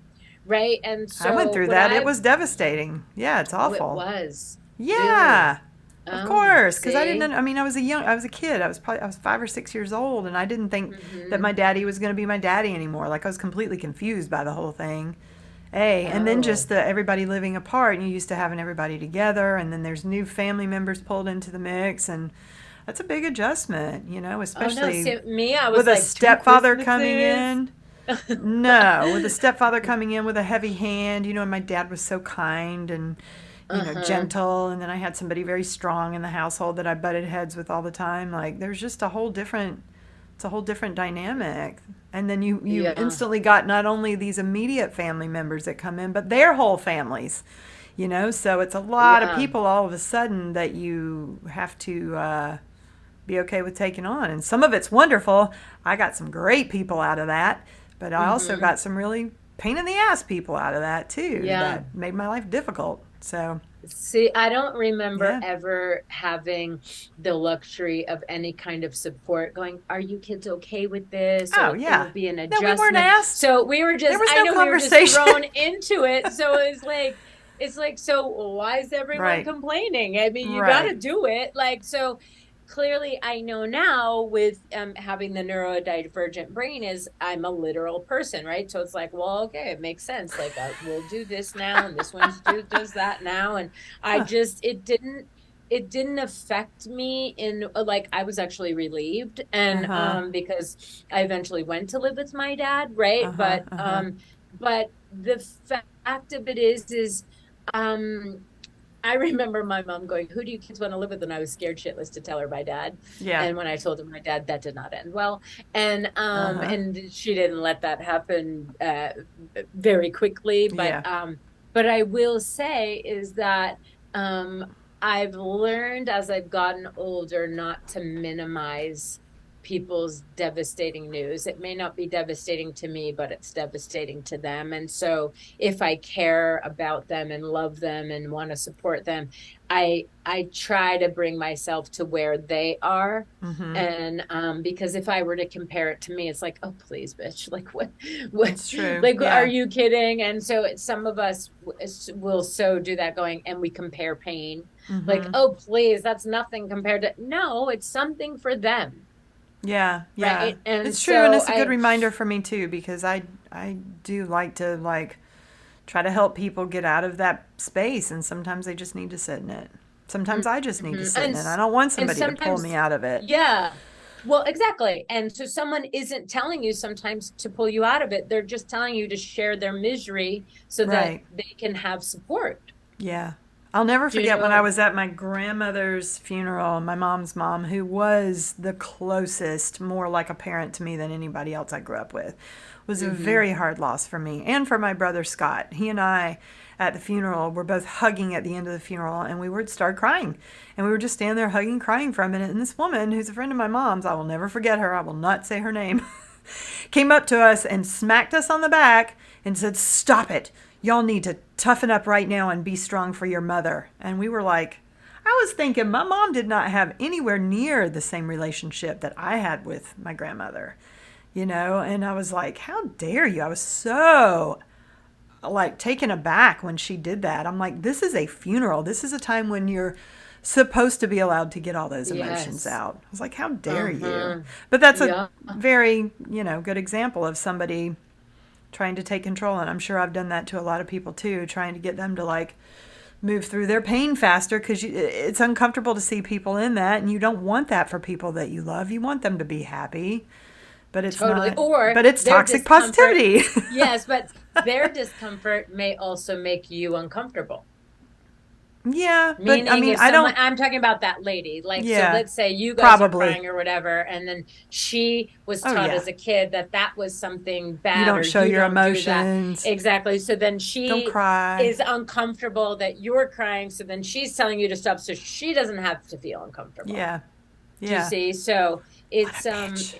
Right. And I went so through what that. It I've, was devastating. Yeah, it's oh, it awful. was really, Yeah. Of oh, course, because I didn't. see. I mean, I was a kid. I was 5 or 6 years old, and I didn't think that my Mm-hmm. daddy was going to be my daddy anymore. Like I was completely confused by the whole thing. And then just Oh, the everybody living apart, and you used to having everybody together, and then there's new family members pulled into the mix, and that's a big adjustment, oh no, especially see, me, I was with a like two stepfather coming Christmases. in. No, with a stepfather coming in with a heavy hand, and my dad was so kind and, Uh-huh. gentle. And then I had somebody very strong in the household that I butted heads with all the time. Like, there's just it's a whole different dynamic. And then you Yeah. instantly got not only these immediate family members that come in, but their whole families, so it's a lot of Yeah. people all of a sudden that you have to, be okay with taking on. And some of it's wonderful. I got some great people out of that, but I also Mm-hmm. got some really pain in the ass people out of that too Yeah. that made my life difficult. So, See, I don't remember yeah. ever having the luxury of any kind of support going, are you kids okay with this? Oh, Or yeah. it'll be an No, we weren't adjustment. asked. So we were There just, was I no know we were just conversation. thrown into it. So it's like, so why is everyone Right. complaining? I mean, you got to Right. do it. Like, so clearly I know now with having the neurodivergent brain is I'm a literal person, right? So it's like, well, okay, it makes sense. Like, we'll do this now, and this one's does that now, and I Huh. just it didn't affect me in like I was actually relieved Uh and huh. because I eventually went to live with my dad, Uh right? huh. Uh huh. But the fact of it is um I remember my mom going, who do you kids want to live with? And I was scared shitless to tell her my dad. Yeah. And when I told her my dad, that did not end well. Uh huh. And she didn't let that happen very quickly. Yeah. But I will say is that um I've learned as I've gotten older not to minimize people's devastating news. It may not be devastating to me, but it's devastating to them. And so if I care about them and love them and want to support them, I try to bring myself to where they are. Mm-hmm. And because if I were to compare it to me, it's like, oh please, bitch, like what, It's true. like, are Yeah. you kidding? And so some of us will so do that going, and we compare pain, like, Mm-hmm. oh please, that's nothing compared to, no, it's something for them, Yeah, yeah. right? And It's true, and so it's a good reminder for me too because I do like to try to help people get out of that space, and sometimes they just need to sit in it. Sometimes I just need to Mhm. sit in it. I don't want And somebody to pull me sometimes, out of it. yeah. Well, exactly. And so someone isn't telling you sometimes to pull you out of it. They're just telling you to share their misery so that Right. they can have support. Yeah. I'll never Do you forget when I know? was at my grandmother's funeral, my mom's mom, who was the closest, more like a parent to me than anybody else I grew up with, was a Hmm. very hard loss for me and for my brother Scott. He and I at the funeral were both hugging at the end of the funeral, and we would start crying. And we were just standing there hugging, crying for a minute. And this woman, who's a friend of my mom's, I will never forget her, I will not say her name, came up to us and smacked us on the back and said, "Stop it. Y'all need to toughen up right now and be strong for your mother." And we were like, I was thinking my mom did not have anywhere near the same relationship that I had with my grandmother, and I was like, how dare you? I was so like taken aback when she did that. I'm like, this is a funeral. This is a time when you're supposed to be allowed to get all those emotions Yes. out. I was like, how dare you? Uh-huh. But that's a Yeah. very, good example of somebody trying to take control. And I'm sure I've done that to a lot of people too, trying to get them to like move through their pain faster, because it's uncomfortable to see people in that, and you don't want that for people that you love. You want them to be happy, but it's Totally. not. Or But it's their toxic discomfort. positivity. Yes, but their discomfort may also make you uncomfortable. Yeah, but I Meaning mean, if I someone, don't. I'm talking about that lady, like, so Yeah, let's say you guys are probably. crying or whatever, and then she was Oh taught yeah, as a kid that that was something you bad, don't or show you your don't do that. emotions. Exactly. So then Don't she cry. is uncomfortable that you're crying. So then she's telling you to stop so she doesn't have to feel uncomfortable. Yeah, Do you yeah. see? So What a it's, bitch.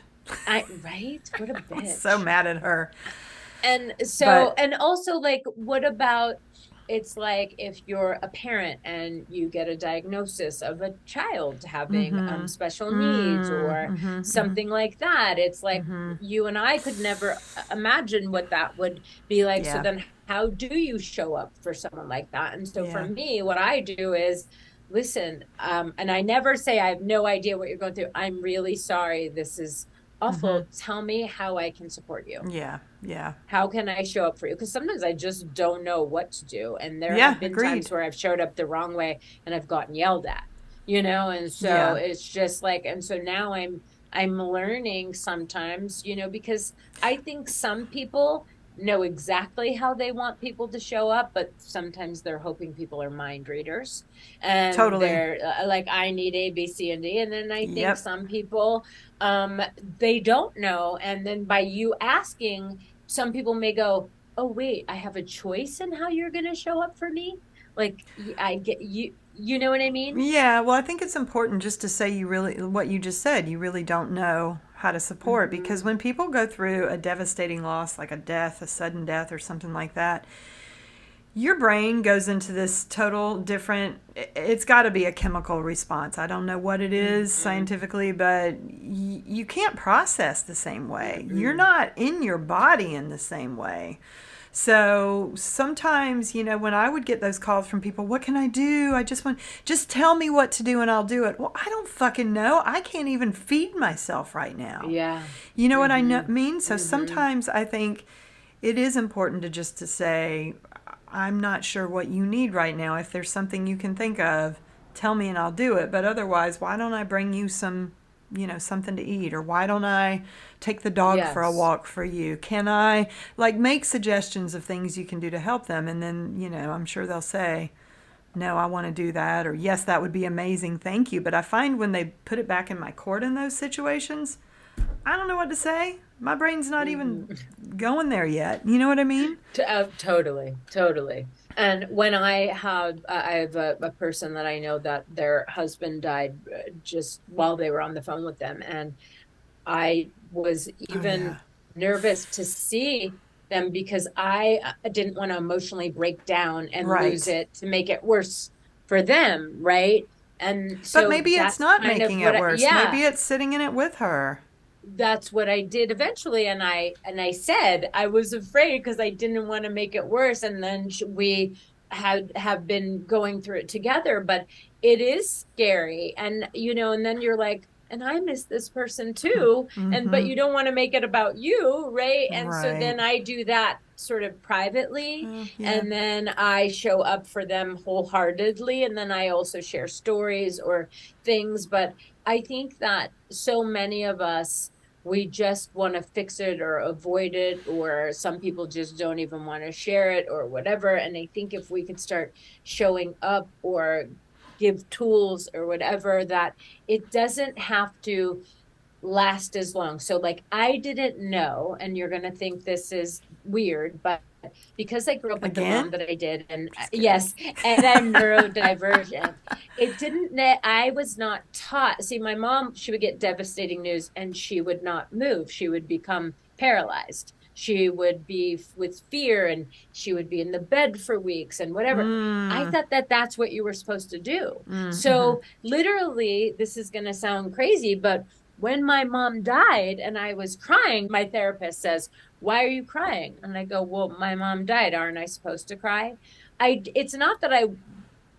right? What a I was so bitch. mad at her. And so, But and also, like, what about, it's like if you're a parent and you get a diagnosis of a child having mm-hmm. special needs or Mm-hmm. Mm-hmm. something like that, it's like Mm-hmm. you and I could never imagine what that would be like. So Yeah. then how do you show up for someone like that? And so for Yeah. me, what I do is listen, and I never say I have no idea what you're going through. I'm really sorry. This is Mm-hmm. awful. Tell me how I can support you. Yeah. Yeah. How can I show up for you? Because sometimes I just don't know what to do. And there Yeah. have been times Agreed. where I've showed up the wrong way and I've gotten yelled at, you know? And so Yeah. it's just like, and so now I'm learning sometimes, you know, because I think some people know exactly how they want people to show up, but sometimes they're hoping people are mind readers and Totally. they're like, I need A, B, C, and D. And then I think Yep. some people, they don't know. And then by you asking, some people may go, oh, wait, I have a choice in how you're going to show up for me. Like, I get you, you know what I mean? Yeah. Well, I think it's important just to say you really, what you just said, you really don't know how to support, because Mm-hmm. when people go through a devastating loss, like a death, a sudden death, or something like that, your brain goes into this total different, it's got to be a chemical response. I don't know what it is Mm-hmm. scientifically, but you can't process the same way. You're Mm-mm. not in your body in the same way. So sometimes, when I would get those calls from people, what can I do? Just tell me what to do and I'll do it. Well, I don't fucking know. I can't even feed myself right now. Yeah. You know what I Mm-hmm. mean? So Mm-hmm. sometimes I think it is important to say, I'm not sure what you need right now. If there's something you can think of, tell me and I'll do it. But otherwise, why don't I bring you something to eat? Or why don't I take the dog for a Yes. walk for you? Can I, like, make suggestions of things you can do to help them? And then, I'm sure they'll say, no, I want to do that. Or yes, that would be amazing. Thank you. But I find when they put it back in my court in those situations, I don't know what to say. My brain's not even Mm-hmm. going there yet. You know what I mean? Totally, totally. And when I have a person that I know that their husband died just while they were on the phone with them. And I was Oh, yeah. even nervous to see them because I didn't want to emotionally break down and lose Right. it to make it worse for them, right? And But so maybe it's that's not kind of making it worse. yeah, Maybe it's sitting in it with her. that's what I did eventually. And I said I was afraid because I didn't want to make it worse. And then we have been going through it together, but it is scary. And and then you're like, and I miss this person too. And but Mm-hmm. you don't want to make it about you, right? And so Right. then I do that sort of privately, Oh, yeah. and then I show up for them wholeheartedly, and then I also share stories or things. But I think that so many of us, we just want to fix it or avoid it, or some people just don't even want to share it or whatever. And I think if we could start showing up or give tools or whatever, that it doesn't have to last as long. So, like, I didn't know, and you're going to think this is weird, but because I grew up with the mom Again? that I did, and Just kidding. yes, and I'm neurodivergent, it didn't, I was not taught. See, my mom, she would get devastating news and she would not move. She would become paralyzed. She would be with fear and she would be in the bed for weeks and whatever. I Mm. thought that that's what you were supposed to do. Mm-hmm. So, literally, this is going to sound crazy, but when my mom died and I was crying, my therapist says, why are you crying? And I go, well, my mom died. Aren't I supposed to cry? It's not that I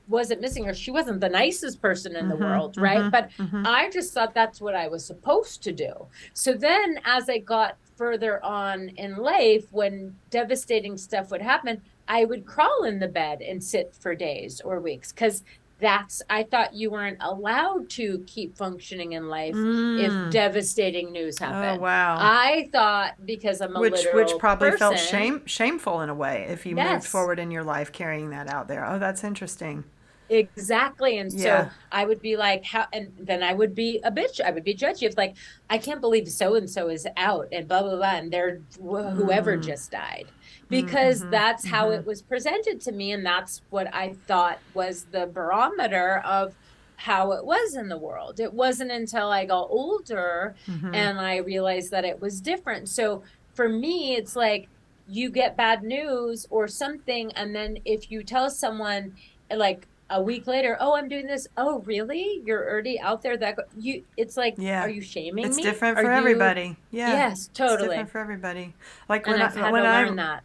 wasn't missing her. She wasn't the nicest person in the Mm-hmm. world, right? Mm-hmm. But Mm-hmm. I just thought that's what I was supposed to do. So then as I got further on in life, when devastating stuff would happen, I would crawl in the bed and sit for days or weeks, because I thought you weren't allowed to keep functioning in life if Mm. devastating news Oh, happened. wow. I thought, because I'm a Which literal probably felt person. shameful in a way if you moved Yes. forward in your life carrying that out there. Oh, that's interesting. Exactly. And so Yeah. I would be like, how, and then I would be a bitch. I would be judgy. It's like, I can't believe so and so is out and blah, blah, blah. And they're whoever Mm. just died, because Mm-hmm. that's how Mm-hmm. it was presented to me. And that's what I thought was the barometer of how it was in the world. It wasn't until I got older Mm-hmm. and I realized that it was different. So for me, it's like, you get bad news or something. And then if you tell someone, like, a week later, oh, I'm doing this. Oh, really? You're already out there, that you, it's like, are Yeah. you shaming It's me? different Are for you? everybody. Yeah. Yes, It's different totally. for everybody. Like And I've had to learn that.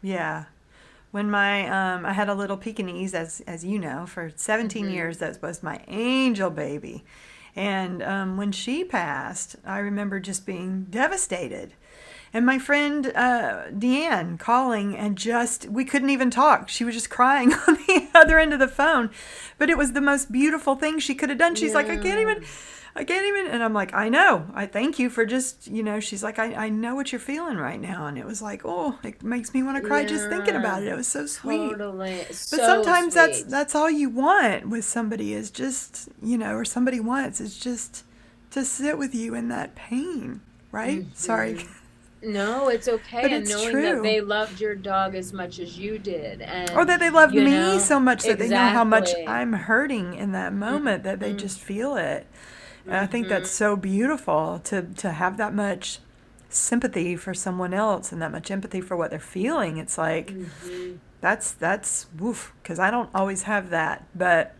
yeah. When my I had a little Pekingese, as you know, for 17 Mm-hmm. years. That was my angel baby, and when she passed, I remember just being devastated. And my friend Deanne calling, and just we couldn't even talk. She was just crying on the other end of the phone, but it was the most beautiful thing she could have done. She's like, Yeah. I can't even. And I'm like, I know. I thank you for just, she's like, I know what you're feeling right now. And it was like, oh, it makes me want to cry just thinking Yeah. about it. It was so sweet. Totally. But So sometimes that's sweet. that's all you want with somebody is just, or somebody wants is just to sit with you in that pain, right? Sorry. Mm-hmm. No, it's But okay. And it's knowing that true. they loved your dog as much as you did. Or And, that they love me so much that they know how much exactly. I'm hurting in that moment, that they Mm-hmm. just feel it. And I think that's Mm-hmm. so beautiful to have that much sympathy for someone else and that much empathy for what they're feeling. It's like Mm-hmm. that's woof, because I don't always have that. But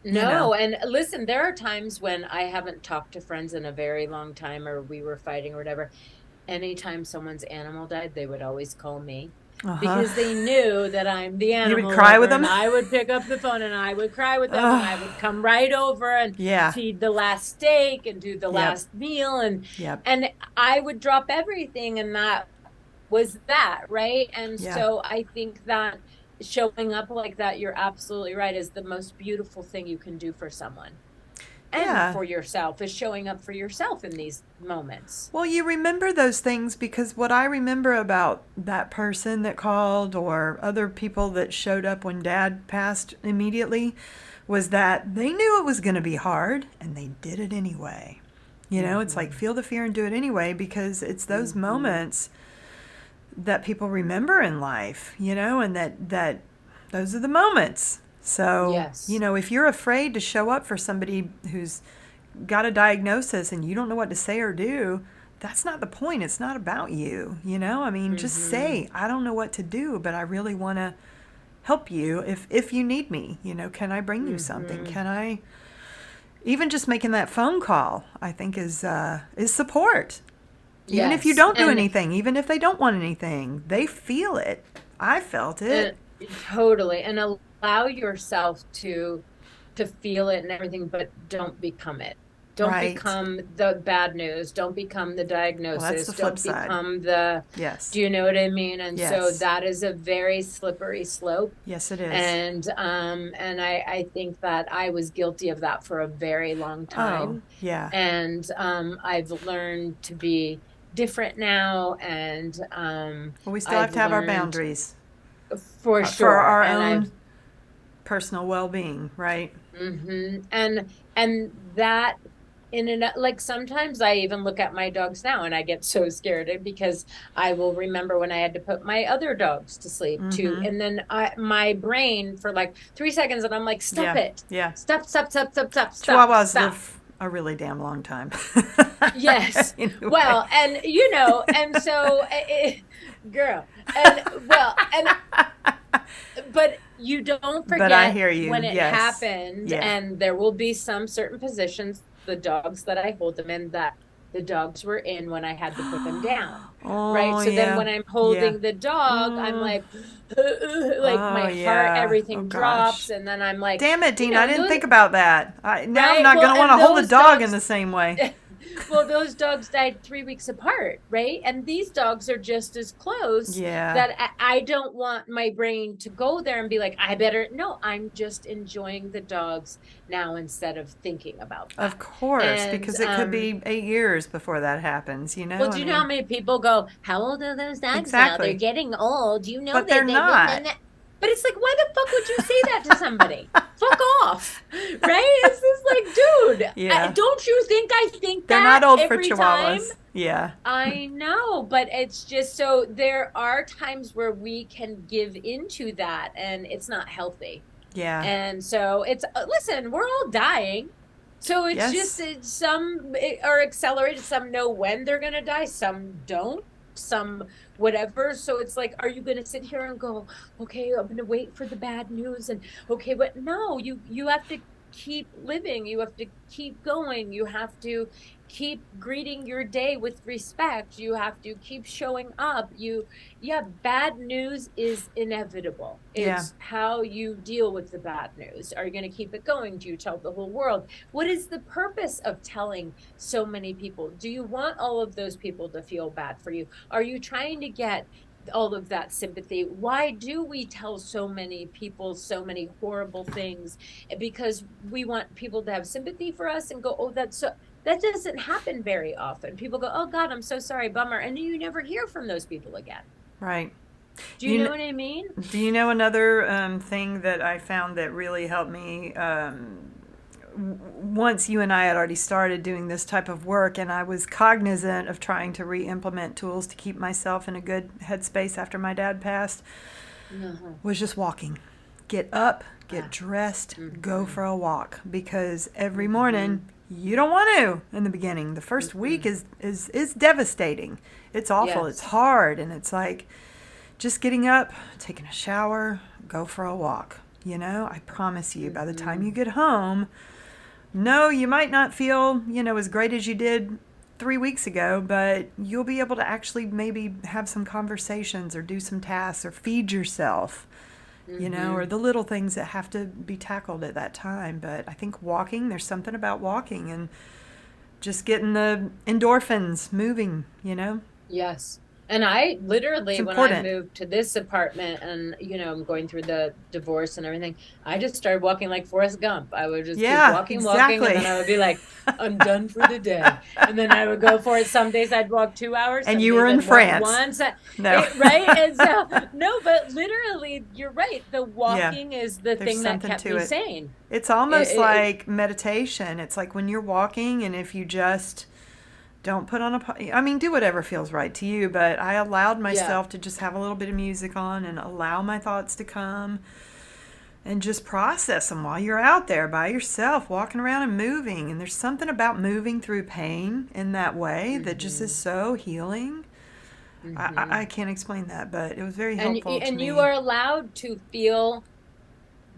you know, No, and listen, there are times when I haven't talked to friends in a very long time, or we were fighting or whatever. Anytime someone's animal died, they would always call me, uh huh. because they knew that I'm the You would animal cry with lover, them. and I would pick up the phone and I would cry with them, and I Oh, would come right over and yeah. feed the last steak and do the Yep. last meal, and Yep. I would drop everything, and that was that, right? And Yeah. so I think that showing up like that, you're absolutely right, is the most beautiful thing you can do for someone and Yeah. for yourself, is showing up for yourself in these moments. Well, you remember those things because what I remember about that person that called or other people that showed up when Dad passed immediately was that they knew it was going to be hard and they did it anyway. It's like Mm-hmm. feel the fear and do it anyway, because it's those Mm-hmm. moments that people remember in life, and that those are the moments. So, Yes. if you're afraid to show up for somebody who's got a diagnosis and you don't know what to say or do, that's not the point. It's not about you, I mean, just Mm-hmm. say, I don't know what to do, but I really want to help you if you need me. Can I bring you something? Mm-hmm. Can I even just making that phone call, I think is support. Even if you Yes. don't do anything, even if they don't want anything, they feel it. I felt it. And totally. And allow yourself to feel it and everything, but don't become it. Don't Right. become the bad news. Don't become the Well, that's diagnosis. the flip Don't side. become the, Yes. do you know what I mean? And so Yes. that is a very slippery slope. Yes, it is. And I think that I was guilty of that for a very long Oh, time. yeah. And I've learned to be different now, and Well, we still have I've to have our learned boundaries for for sure. our And I've own personal well-being, right? and that, in and like, sometimes I even look at my dogs now and I get so scared, because I will remember when I had to put my other dogs to sleep too, Mm-hmm. and then my brain for like 3 seconds, and I'm like, stop Yeah. it, Yeah. stop, stop, stop, stop, stop, stop, Chihuahuas stop. live a really damn long time. Yes. Anyway. Well, and and so girl, and well, and but you don't But I forget hear you. when it Yes. happened, Yeah. and there will be some certain positions, the dogs that I hold them in, that the dogs were in when I had to put them down. Right. Oh, So then yeah. when I'm Yeah. holding the dog, I'm Mm. like, like Oh, my heart, yeah. Oh, everything drops. gosh. And then I'm like, Damn it, you Dina. I know, didn't those, think about that. Now I'm right. not Well, going to want and to hold a those dog in dogs, the same way. Well, those dogs died 3 weeks apart, right? And these dogs are just as close Yeah. that I don't want my brain to go there and be like, I better, no, I'm just enjoying the dogs now instead of thinking about Of that. course, And because it could be 8 years before that happens, well, I do you know how mean, many people go, how old are those dogs now? They're exactly. getting old. You know But they're that not. but it's like, why the fuck would you say that to somebody? Fuck off. Right? It's just like, dude, Yeah. don't you think I think They're that not old for every time? chihuahuas. Yeah. I know, but it's just so there are times where we can give into that and it's not healthy. Yeah. And so it's listen, we're all dying. So it's just Yes. some are accelerated, some know when they're going to die, some don't, some whatever. So it's like, are you going to sit here and go, okay, I'm going to wait for the bad news and okay, but no, you have to keep living. You have to keep going. You have to keep greeting your day with respect. You have to keep showing up. Yeah, bad news is inevitable. Yeah. It's how you deal with the bad news. Are you going to keep it going? Do you tell the whole world? What is the purpose of telling so many people? Do you want all of those people to feel bad for you? Are you trying to get all of that sympathy? Why do we tell so many people so many horrible things? Because we want people to have sympathy for us and go, oh, that's so, that doesn't happen very often. People go, oh God, I'm so sorry, bummer. And you never hear from those people again. Right. Do you You know kn- what I mean? do you know another thing that I found that really helped me? Once you and I had already started doing this type of work, and I was cognizant of trying to re-implement tools to keep myself in a good headspace after my dad passed, Uh-huh. was just walking. Get up, get Ah. dressed, go Mm-hmm. for a walk. Because every Mm-hmm. morning you don't want to in the beginning. The first Mm-hmm. week is devastating. It's awful. It's Yes. hard, and it's like just getting up, taking a shower, go for a walk. I promise you, by the time Mm-hmm. you get home, no, you might not feel, as great as you did 3 weeks ago, but you'll be able to actually maybe have some conversations or do some tasks or feed yourself, or Mm-hmm. the little things that have to be tackled at that time. But I think walking, there's something about walking and just getting the endorphins moving. Yes. And I It's literally, when I important. moved to this apartment and, I'm going through the divorce and everything, I just started walking like Forrest Gump. I would just keep Yeah, walking, walking, and exactly. then I would be like, I'm done for the day. And then I would go for it. Some days I'd walk 2 hours, And some you were days in I'd walk France. once. No. Right? And so, no, but literally, you're right. The Yeah, walking is the there's thing that something kept to me it. sane. It's almost It like meditation. It's like when you're walking, and if you just don't put on I mean, do whatever feels right to you, but I allowed yeah. myself to just have a little bit of music on and allow my thoughts to come and just process them while you're out there by yourself, walking around and moving. And there's something about moving through pain in that way that just is Mm-hmm. so healing. I Mm-hmm. can't explain that, but it was very And helpful to and you me. are allowed to feel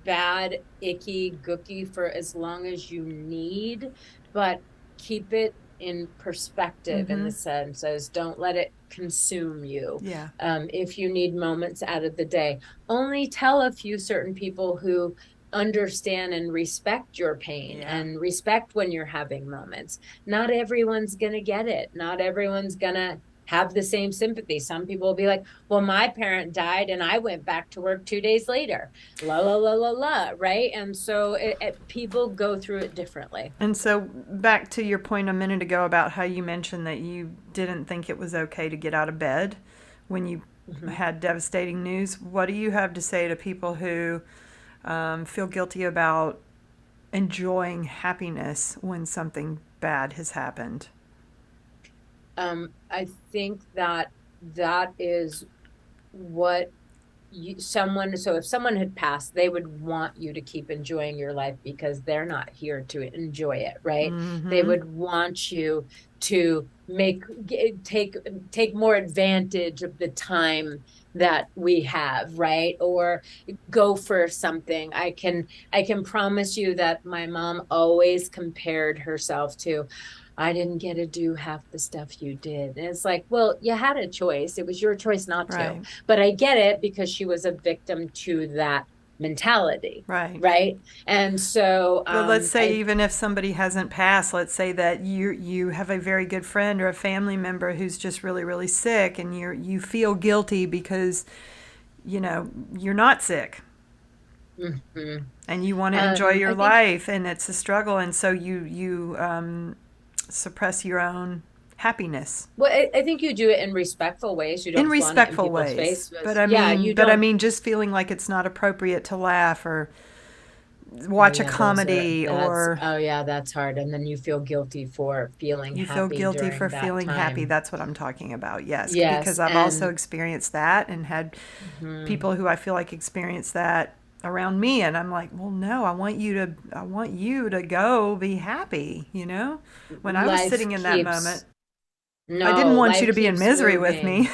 bad, icky, gooky for as long as you need, but keep it in perspective in Mm-hmm. the sense as don't let it consume you. Yeah. If you need moments out of the day, only tell a few certain people who understand and respect your pain Yeah. and respect when you're having moments. Not everyone's going to get it. Not everyone's going to have the same sympathy. Some people will be like, well, my parent died and I went back to work 2 days later. La, la, la, la, la. Right. And so people go through it differently. And so, back to your point a minute ago about how you mentioned that you didn't think it was okay to get out of bed when you Mm-hmm. had devastating news. What do you have to say to people who feel guilty about enjoying happiness when something bad has happened? I think that that is what someone, so if someone had passed, they would want you to keep enjoying your life because they're not here to enjoy it, right? They Mm-hmm. would want you to take more advantage of the time that we have, right? Or go for something. I can promise you that my mom always compared herself to, I didn't get to do half the stuff you did. And it's like, well, you had a choice. It was your choice not to. Right. But I get it because she was a victim to that mentality, Right. right? And so But let's say I even if somebody hasn't passed, let's say that you have a very good friend or a family member who's just really really sick, and you feel guilty because you're not sick, mhm. and you want to enjoy your I think, life, and it's a struggle, and so you suppress your own happiness well, I think you do it in respectful ways. You in don't flaunt it in respectful people's ways. But faces. I Yeah, mean, you but I don't. mean, just feeling like it's not appropriate to laugh or Oh watch a yeah, those are comedy, that's or oh yeah, that's hard. And then you feel guilty for feeling you feel happy guilty for during that feeling happy. time. That's what I'm talking about. Yes, because Yes, I've also and experienced that and had mhm, people who I feel like experience that around me, and I'm like, well, no, I want you to go be happy, when I was life sitting in that moment, keeps I didn't no, want you life to be in keeps misery with moving. me.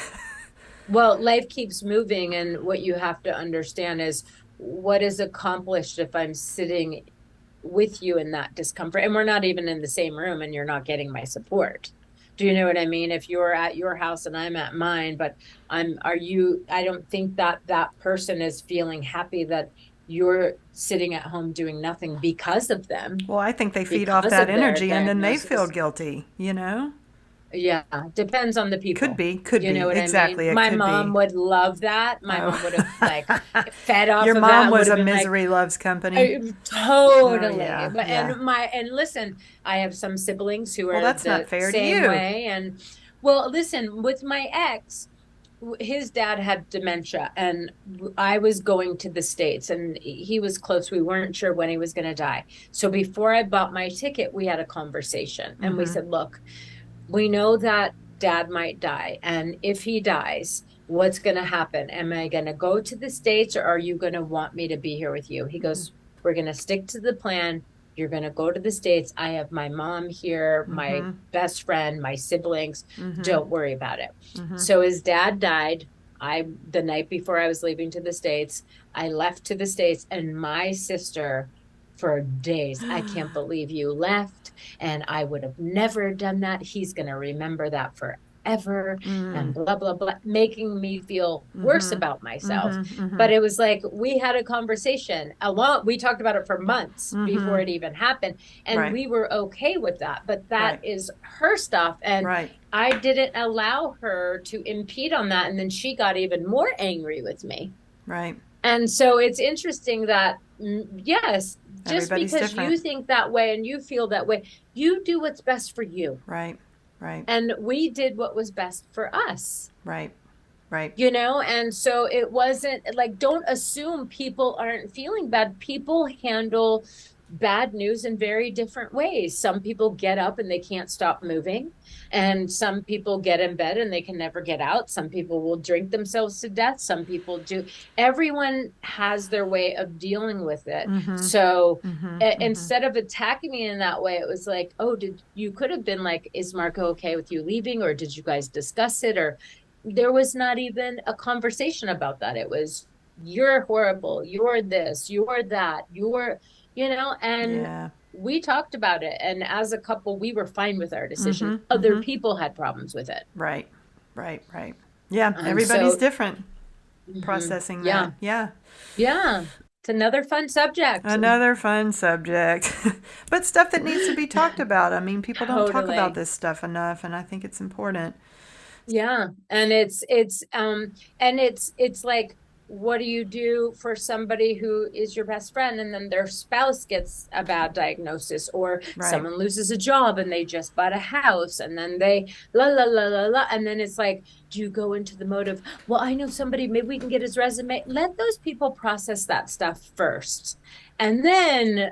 Well, life keeps moving, and what you have to understand is what is accomplished if I'm sitting with you in that discomfort and we're not even in the same room and you're not getting my support. Do you know what I mean? If you're at your house and I'm at mine, but I don't think that that person is feeling happy that you're sitting at home doing nothing because of them, Well, I think they feed off because that of their energy and then they feel diagnosis. guilty. Yeah, depends on the Could people. be, could You know be. what I mean? Exactly, it My could mom be. would love that. My Oh. mom would have like fed off Your of mom that, would was have a been like, misery loves company. Oh, totally. yeah, But yeah. and listen, I have some siblings who Well, are that's not the fair to same you. way. And well, listen, with my ex, his dad had dementia, and I was going to the States, and he was close. We weren't sure when he was going to die. So before I bought my ticket, we had a conversation, and we Mm-hmm. said, look, we know that dad might die. And if he dies, what's going to happen? Am I going to go to the States, or are you going to want me to be here with you? He goes, we're going to stick to the plan. You're going to go to the States. I have my mom here, my Mm-hmm. best friend, my siblings. Mm-hmm. Don't worry about it. Mm-hmm. So his dad died. The night before I was leaving to the States, I left to the States, and my sister, for days, I can't believe you left, and I would have never done that. He's going to remember that forever, and Mm. blah, blah, blah, making me feel worse Mm-hmm. about myself. Mm-hmm. Mm-hmm. But it was like we had a conversation a lot. We talked about it for months Mm-hmm. before it even happened, and Right. we were okay with that. But that Right. is her stuff. And Right. I didn't allow her to impede on that. And then she got even more angry with me. Right. And so it's interesting that, yes, just Everybody's because different. you think that way and you feel that way, you do what's best for you. Right. Right. And we did what was best for us, Right. Right. and so it wasn't like, don't assume people aren't feeling bad. People handle bad news in very different ways. Some people get up and they can't stop moving, and some people get in bed and they can never get out. Some people will drink themselves to death. Some people do. Everyone has their way of dealing with it. Mm-hmm. So Mm-hmm. Mm-hmm. instead of attacking me in that way, it was like, oh, did you could have been like, is Marco okay with you leaving, or did you guys discuss it? Or there was not even a conversation about that. It was, you're horrible, you're this, you're that, and Yeah. we talked about it. And as a couple, we were fine with our decision. Mm-hmm. Other Mm-hmm. people had problems with it. Right. Right. Right. Yeah. And Everybody's so, different mhm, processing yeah, that. Yeah. yeah, it's another fun subject. Another fun subject. But stuff that needs to be talked about. I mean, people don't talk about Totally. this stuff enough, and I think it's important. Yeah. And it's like, what do you do for somebody who is your best friend and then their spouse gets a bad diagnosis, or Right. someone loses a job and they just bought a house, and then they la la la la la, and then it's like, do you go into the mode of, well, I know somebody, maybe we can get his resume? Let those people process that stuff first. And then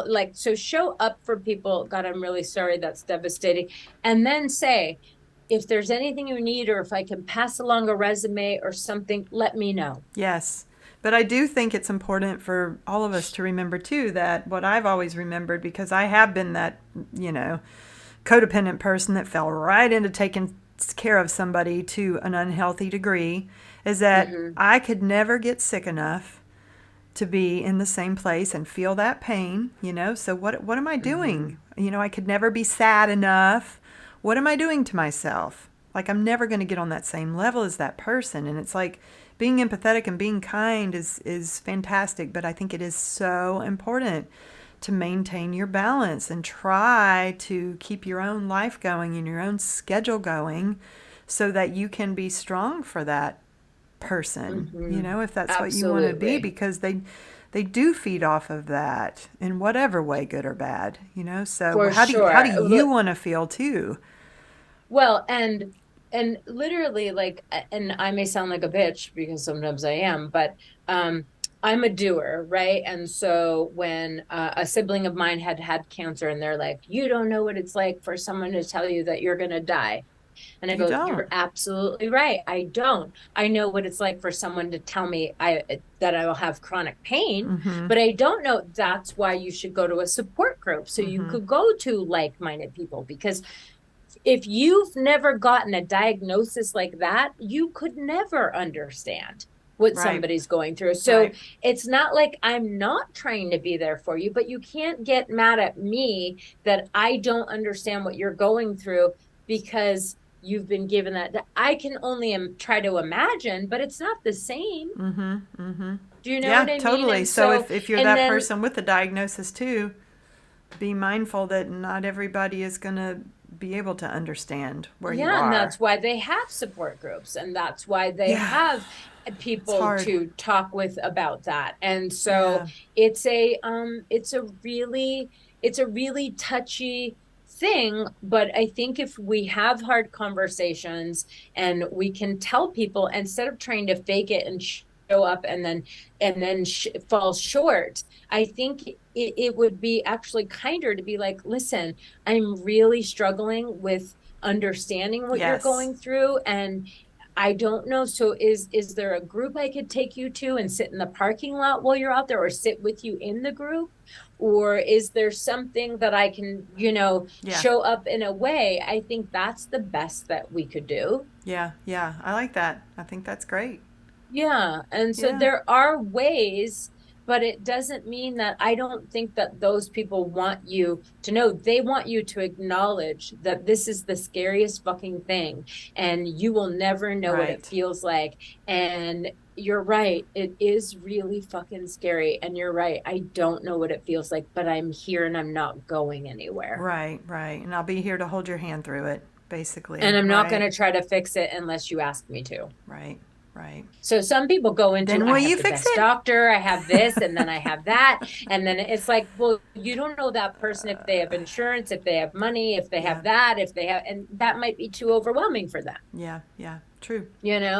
like, so show up for people. God, I'm really sorry, that's devastating. And then say, if there's anything you need, or if I can pass along a resume or something, let me know. Yes. But I do think it's important for all of us to remember, too, that what I've always remembered, because I have been that, you know, codependent person that fell right into taking care of somebody to an unhealthy degree, is that Mm-hmm. I could never get sick enough to be in the same place and feel that pain. So what am I Mm-hmm. doing? I could never be sad enough. What am I doing to myself? Like, I'm never going to get on that same level as that person. And it's like being empathetic and being kind is fantastic, but I think it is so important to maintain your balance and try to keep your own life going and your own schedule going so that you can be strong for that person, if that's what you want to be, Absolutely. because they do feed off of that in whatever way, good or bad, so For how do sure. you want to feel too? Well, and literally like and I may sound like a bitch because sometimes I am, but I'm a doer, right? And so when a sibling of mine had cancer and they're like, "You don't know what it's like for someone to tell you that you're going to die." And I You go, don't. "You're absolutely right. I don't. I know what it's like for someone to tell me that I will have chronic pain, but I don't know. That's why you should go to a support group so you could go to like-minded people, because if you've never gotten a diagnosis like that, you could never understand what Right. somebody's going through. So Right. it's not like I'm not trying to be there for you, but you can't get mad at me that I don't understand what you're going through because you've been given that. I can only try to imagine, but it's not the same. Do you know Yeah, what I mean? totally. And So so, if you're and that then person with the diagnosis too, be mindful that not everybody is going to be able to understand where you yeah, and are. that's why they have support groups, and that's why they Yeah, have it's people hard. to talk with about that. And so Yeah. it's a really touchy thing, but I think if we have hard conversations and we can tell people instead of trying to fake it and show up and then fall short, I think it would be actually kinder to be like, listen, I'm really struggling with understanding what you're Yes. going through, and I don't know. So is there a group I could take you to and sit in the parking lot while you're out there, or sit with you in the group? Or is there something that I can, Yeah. show up in a way? I think that's the best that we could do. Yeah. Yeah. I like that. I think that's great. Yeah. And so Yeah. there are ways, but it doesn't mean that I don't think that those people want you to know. They want you to acknowledge that this is the scariest fucking thing and you will never know what it Right. feels like. And you're right. It is really fucking scary. And you're right. I don't know what it feels like, but I'm here and I'm not going anywhere. Right. Right. And I'll be here to hold your hand through it, And basically. I'm not going Right. to try to fix it unless you ask me to. Right. Right. So some people go into, Then I will have you the fix best it? doctor, I have this, and then I have that. And then it's like, well, you don't know that person if they have insurance, if they have money, if they Yeah. have that, if they have, and that might be too overwhelming for them, Yeah. Yeah. True.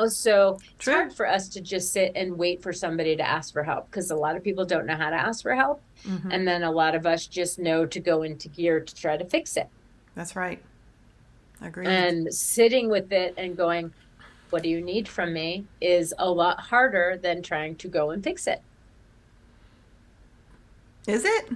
So it's True. hard for us to just sit and wait for somebody to ask for help because a lot of people don't know how to ask for help. And then a lot of us just know to go into gear to try to fix it. That's right. Agreed. And sitting with it and going, what do you need from me is a lot harder than trying to go and fix it. Is it?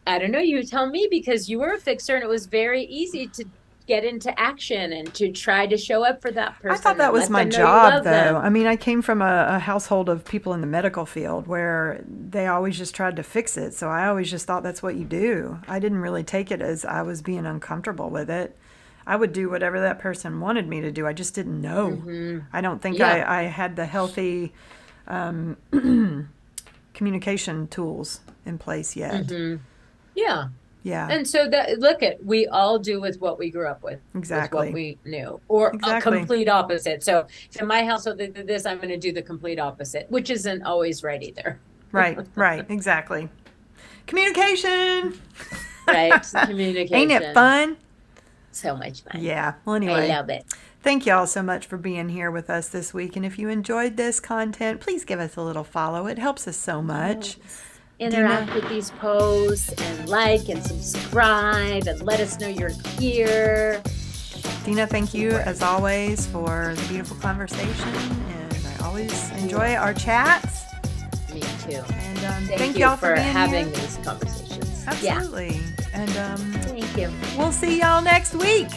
I don't know. You tell me, because you were a fixer and it was very easy to get into action and to try to show up for that I thought person that and was let my them know you job, love though. them. I mean, I came from a household of people in the medical field where they always just tried to fix it. So I always just thought that's what you do. I didn't really take it as I was being uncomfortable with it. I would do whatever that person wanted me to do. I just didn't know. I don't think Yeah. I had the healthy communication tools in place yet. Yeah. Yeah, And so that, look at, we all do with what we grew up with what exactly. we knew, or a Exactly. complete opposite. So if in my household they did this, I'm going to do the complete opposite, which isn't always right either. Right, right, exactly. Communication. Right? Ain't it Communication. fun? So much fun. Yeah. Well, I anyway, love it. thank y'all so much for being here with us this week. And if you enjoyed this content, please give us a little follow. It helps us so much. Yes. Interact Dena, with these posts and like and subscribe and let us know you're here. Dena, thank you as always for the beautiful conversation. And I always enjoy our chats. Me too. And Thank y'all you for being having here. these conversations. Absolutely. And Thank you. we'll see y'all next week.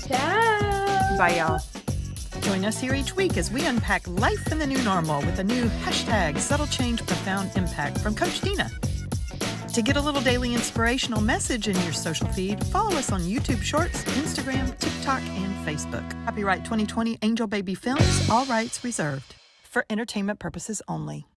Ciao. Bye, y'all. Join us here each week as we unpack life in the new normal with a new hashtag Subtle Change Profound Impact from Coach Dena. To get a little daily inspirational message in your social feed, follow us on YouTube Shorts, Instagram, TikTok, and Facebook. Copyright 2020 Angel Baby Films, all rights reserved. For entertainment purposes only.